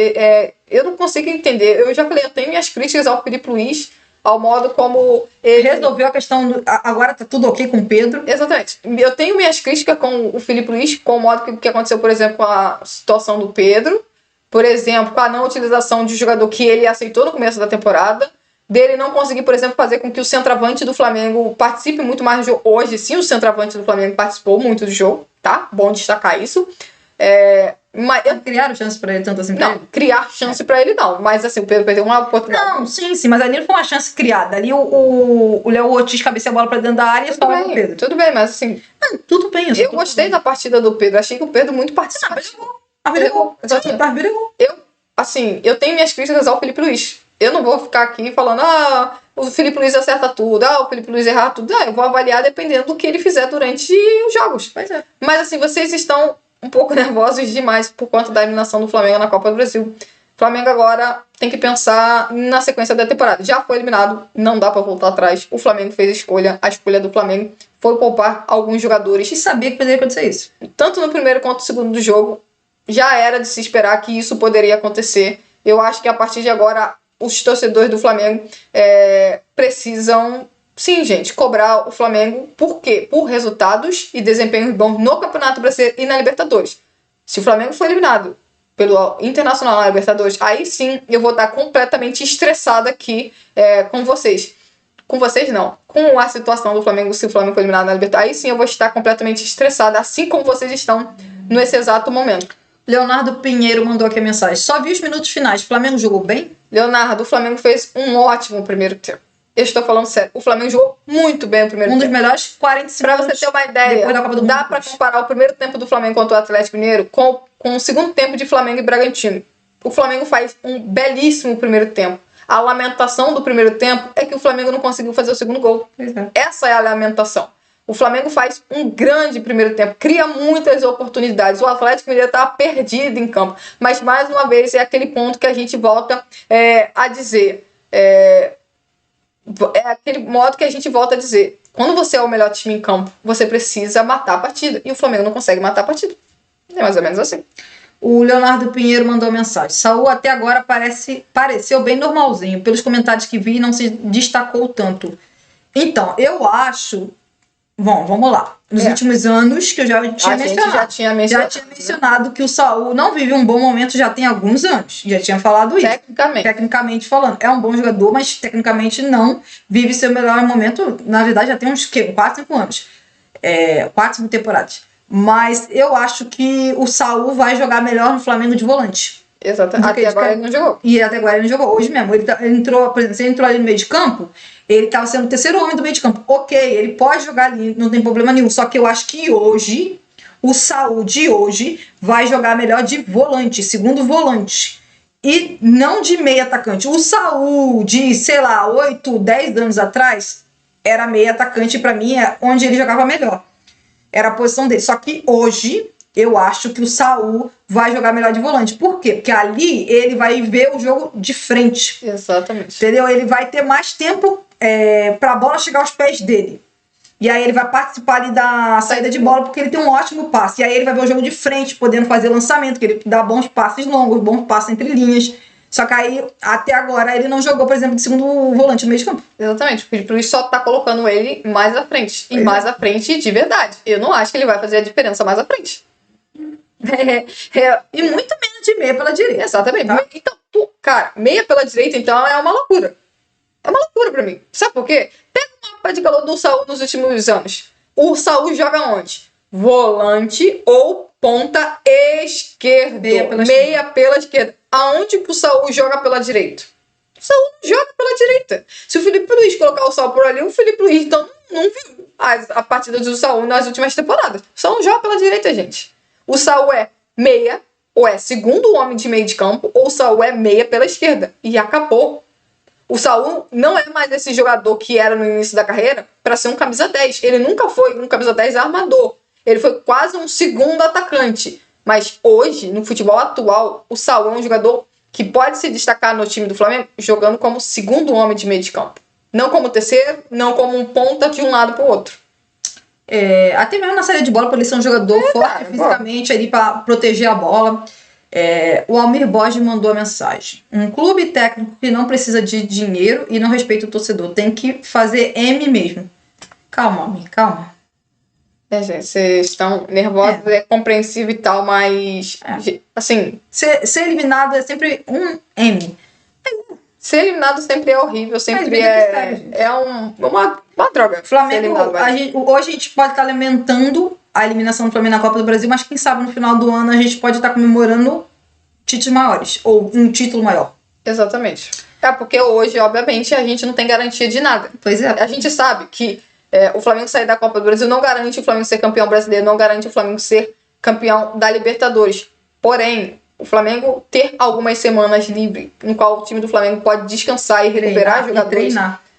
Speaker 2: Eu não consigo entender. Eu já falei, eu tenho minhas críticas ao Felipe Luís, ao modo como ele
Speaker 1: resolveu a questão. Agora tá tudo ok com o Pedro.
Speaker 2: Exatamente. Eu tenho minhas críticas com o Felipe Luís, com o modo que aconteceu, por exemplo, com a situação do Pedro. Por exemplo, com a não utilização de jogador que ele aceitou no começo da temporada. Dele não conseguir, por exemplo, fazer com que o centroavante do Flamengo participe muito mais do jogo. Hoje, sim, o centroavante do Flamengo participou muito do jogo, tá? Bom destacar isso. Mas
Speaker 1: criaram chance pra ele, tanto assim pra
Speaker 2: não,
Speaker 1: ele?
Speaker 2: Criar chance pra ele não. Mas assim, o Pedro perdeu uma oportunidade.
Speaker 1: Não, sim, mas ali não foi uma chance criada. Ali o Léo Ortiz cabeceia a bola pra dentro da área e falava pro Pedro.
Speaker 2: Tudo bem, mas assim...
Speaker 1: tudo bem.
Speaker 2: Eu gostei da partida do Pedro. Achei que o Pedro muito participativo. Eu tenho minhas críticas ao Felipe Luís. Eu não vou ficar aqui falando, o Felipe Luís acerta tudo, o Felipe Luís erra tudo. Eu vou avaliar dependendo do que ele fizer durante os jogos. Mas assim, vocês estão um pouco nervosos demais por conta da eliminação do Flamengo na Copa do Brasil. O Flamengo agora tem que pensar na sequência da temporada. Já foi eliminado, não dá pra voltar atrás. O Flamengo fez a escolha do Flamengo foi poupar alguns jogadores.
Speaker 1: E sabia que poderia acontecer isso.
Speaker 2: Tanto no primeiro quanto no segundo do jogo, já era de se esperar que isso poderia acontecer. Eu acho que a partir de agora, os torcedores do Flamengo precisam, sim, gente, cobrar o Flamengo. Por quê? Por resultados e desempenhos bons no Campeonato Brasileiro e na Libertadores. Se o Flamengo for eliminado pelo Internacional na Libertadores, aí sim eu vou estar completamente estressada aqui com vocês. Com vocês não. Com a situação do Flamengo, se o Flamengo for eliminado na Libertadores, aí sim eu vou estar completamente estressada, assim como vocês estão nesse exato momento.
Speaker 1: Leonardo Pinheiro mandou aqui a mensagem. Só vi os minutos finais. O Flamengo jogou bem?
Speaker 2: Leonardo, o Flamengo fez um ótimo primeiro tempo. Eu estou falando sério. O Flamengo jogou muito bem o primeiro tempo.
Speaker 1: Um dos melhores 45
Speaker 2: minutos. Pra você ter uma ideia, dá pra comparar o primeiro tempo do Flamengo contra o Atlético Mineiro com o segundo tempo de Flamengo e Bragantino. O Flamengo faz um belíssimo primeiro tempo. A lamentação do primeiro tempo é que o Flamengo não conseguiu fazer o segundo gol. Essa é a lamentação. O Flamengo faz um grande primeiro tempo, cria muitas oportunidades. O Atlético Mineiro estava perdido em campo. Mas, mais uma vez, é aquele ponto que a gente volta a dizer. É aquele modo que a gente volta a dizer. Quando você é o melhor time em campo, você precisa matar a partida. E o Flamengo não consegue matar a partida. É mais ou menos assim.
Speaker 1: O Leonardo Pinheiro mandou mensagem. Saúl até agora pareceu bem normalzinho. Pelos comentários que vi, não se destacou tanto. Então, eu acho... Bom, vamos lá. Nos últimos anos, que eu já tinha mencionado que o Saúl não vive um bom momento já tem alguns anos. Já tinha falado isso. Tecnicamente falando. É um bom jogador, mas tecnicamente não vive seu melhor momento. Na verdade, já tem uns 4, 5 anos. 4, 5 temporadas. Mas eu acho que o Saúl vai jogar melhor no Flamengo de volante.
Speaker 2: Exatamente. Até agora ele não jogou.
Speaker 1: E até agora ele não jogou. Hoje mesmo, ele entrou, por exemplo, se ele entrou ali no meio de campo, ele estava sendo o terceiro homem do meio de campo. Ok, ele pode jogar ali, não tem problema nenhum. Só que eu acho que hoje, o Saúl de hoje vai jogar melhor de volante, segundo volante. E não de meio atacante. O Saúl de, sei lá, 8, 10 anos atrás, era meio atacante, pra mim, é onde ele jogava melhor. Era a posição dele. Só que hoje, eu acho que o Saúl vai jogar melhor de volante. Por quê? Porque ali ele vai ver o jogo de frente.
Speaker 2: Exatamente.
Speaker 1: Entendeu? Ele vai ter mais tempo pra a bola chegar aos pés dele. E aí ele vai participar ali da saída de bola, porque ele tem um ótimo passe. E aí ele vai ver o jogo de frente, podendo fazer lançamento, que ele dá bons passes longos, bons passes entre linhas. Só que aí, até agora, ele não jogou, por exemplo, de segundo volante no meio de campo.
Speaker 2: Exatamente. O Felipe Luiz só tá colocando ele mais à frente. E mais à frente de verdade. Eu não acho que ele vai fazer a diferença mais à frente.
Speaker 1: E muito menos de meia pela direita.
Speaker 2: Exatamente. Tá? Então, cara, meia pela direita, então, é uma loucura. É uma loucura pra mim. Sabe por quê? Pega o mapa de calor do Saúl nos últimos anos. O Saúl joga onde? Volante ou ponta esquerdo. Meia pela esquerda. Aonde que o Saúl joga pela direita? O Saúl não joga pela direita. Se o Felipe Luiz colocar o Saúl por ali, o Felipe Luiz então não viu a partida do Saúl nas últimas temporadas. O Saúl não joga pela direita, gente. O Saúl é meia, ou é segundo homem de meio de campo, ou o Saúl é meia pela esquerda. E acabou. O Saúl não é mais esse jogador que era no início da carreira para ser um camisa 10. Ele nunca foi um camisa 10 armador. Ele foi quase um segundo atacante. Mas hoje, no futebol atual, o Saúl é um jogador que pode se destacar no time do Flamengo jogando como segundo homem de meio de campo. Não como terceiro, não como um ponta de um lado para o outro.
Speaker 1: Até mesmo na saída de bola, por ele ser um jogador forte fisicamente ali para proteger a bola. O Almir Borges mandou a mensagem. Um clube técnico que não precisa de dinheiro e não respeita o torcedor. Tem que fazer M mesmo. Calma, Almir, calma.
Speaker 2: Gente, vocês estão nervosos, é compreensível e tal, mas assim...
Speaker 1: Ser eliminado é sempre um M.
Speaker 2: Ser eliminado sempre é horrível, sempre uma droga.
Speaker 1: Flamengo, hoje a gente pode estar lamentando a eliminação do Flamengo na Copa do Brasil, mas quem sabe no final do ano a gente pode estar comemorando títulos maiores, ou um título maior.
Speaker 2: Exatamente. Porque hoje, obviamente, a gente não tem garantia de nada.
Speaker 1: Pois é.
Speaker 2: A gente sabe que o Flamengo sair da Copa do Brasil não garante o Flamengo ser campeão brasileiro, não garante o Flamengo ser campeão da Libertadores. Porém, o Flamengo ter algumas semanas livres, no qual o time do Flamengo pode descansar e recuperar jogadores.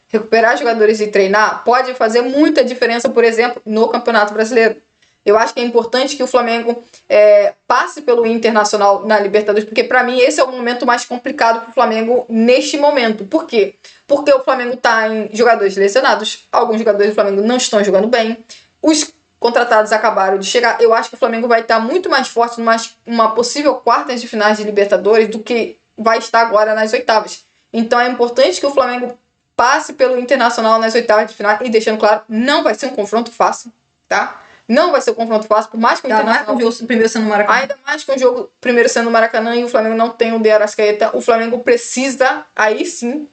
Speaker 2: Recuperar jogadores e treinar pode fazer muita diferença, por exemplo, no Campeonato Brasileiro. Eu acho que é importante que o Flamengo passe pelo Internacional na Libertadores, porque para mim esse é o momento mais complicado para o Flamengo neste momento. Por quê? Porque o Flamengo está em jogadores lesionados, alguns jogadores do Flamengo não estão jogando bem, os contratados acabaram de chegar. Eu acho que o Flamengo vai estar muito mais forte numa possível quartas de finais de Libertadores do que vai estar agora nas oitavas. Então é importante que o Flamengo passe pelo Internacional nas oitavas de final e deixando claro, não vai ser um confronto fácil, tá? Não vai ser um confronto fácil, por mais que o Internacional...
Speaker 1: Mais com o jogo primeiro sendo no Maracanã.
Speaker 2: Ainda mais com o jogo primeiro sendo no Maracanã e o Flamengo não tem o De Arrascaeta. O Flamengo precisa, aí sim,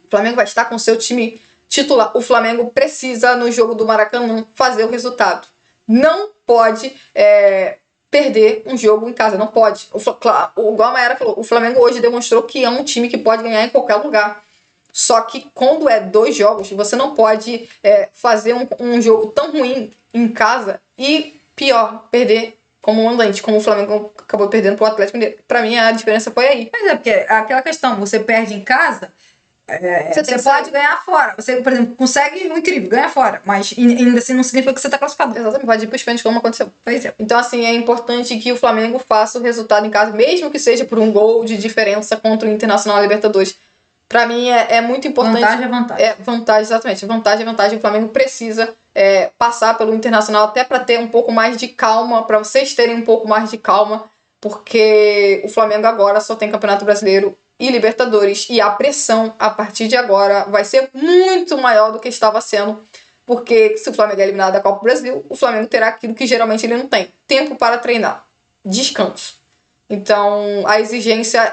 Speaker 2: o Flamengo vai estar com o seu time titular. O Flamengo precisa, no jogo do Maracanã, fazer o resultado. Não pode perder um jogo em casa, não pode. Igual a Mayara falou, o Flamengo hoje demonstrou que é um time que pode ganhar em qualquer lugar. Só que quando é 2 jogos, você não pode fazer um jogo tão ruim em casa e, pior, perder como mandante, como o Flamengo acabou perdendo pro Atlético Mineiro. Pra mim, a diferença foi aí.
Speaker 1: Mas porque aquela questão, você perde em casa, você pode ganhar fora. Você, por exemplo, consegue um incrível, ganha fora. Mas ainda assim não significa que você tá classificado.
Speaker 2: Exatamente, pode ir pros pênaltis como aconteceu. Então, assim, é importante que o Flamengo faça o resultado em casa, mesmo que seja por um gol de diferença contra o Internacional Libertadores. Pra mim é muito importante.
Speaker 1: Vantagem é vantagem.
Speaker 2: Vantagem, exatamente. Vantagem é vantagem. O Flamengo precisa passar pelo Internacional até para ter um pouco mais de calma, para vocês terem um pouco mais de calma, porque o Flamengo agora só tem Campeonato Brasileiro e Libertadores, e a pressão a partir de agora vai ser muito maior do que estava sendo, porque se o Flamengo é eliminado da Copa do Brasil, o Flamengo terá aquilo que geralmente ele não tem: tempo para treinar, descanso. Então, a exigência,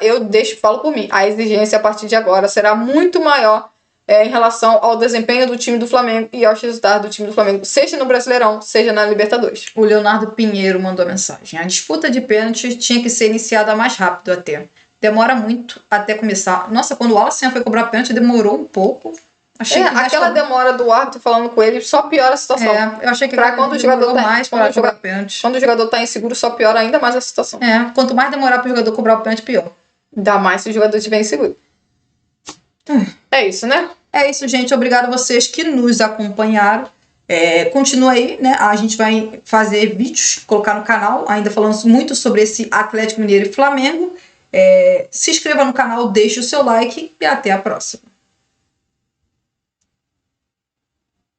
Speaker 2: falo por mim, a exigência a partir de agora será muito maior em relação ao desempenho do time do Flamengo e aos resultados do time do Flamengo, seja no Brasileirão, seja na Libertadores.
Speaker 1: O Leonardo Pinheiro mandou mensagem. A disputa de pênaltis tinha que ser iniciada mais rápido até. Demora muito até começar. Nossa, quando o Wallace foi cobrar pênalti, demorou um pouco. Achei que
Speaker 2: aquela demora do árbitro falando com ele só piora a situação.
Speaker 1: Eu achei que
Speaker 2: quando o jogador
Speaker 1: mais para cobrar pênalti.
Speaker 2: Quando o jogador tá inseguro, só piora ainda mais a situação.
Speaker 1: Quanto mais demorar para o jogador cobrar o pênalti, pior.
Speaker 2: Ainda mais se o jogador estiver inseguro. É isso, né?
Speaker 1: É isso, gente. Obrigado a vocês que nos acompanharam. Continua aí, né? A gente vai fazer vídeos, colocar no canal, ainda falando muito sobre esse Atlético Mineiro e Flamengo. Se inscreva no canal, deixe o seu like e até a próxima.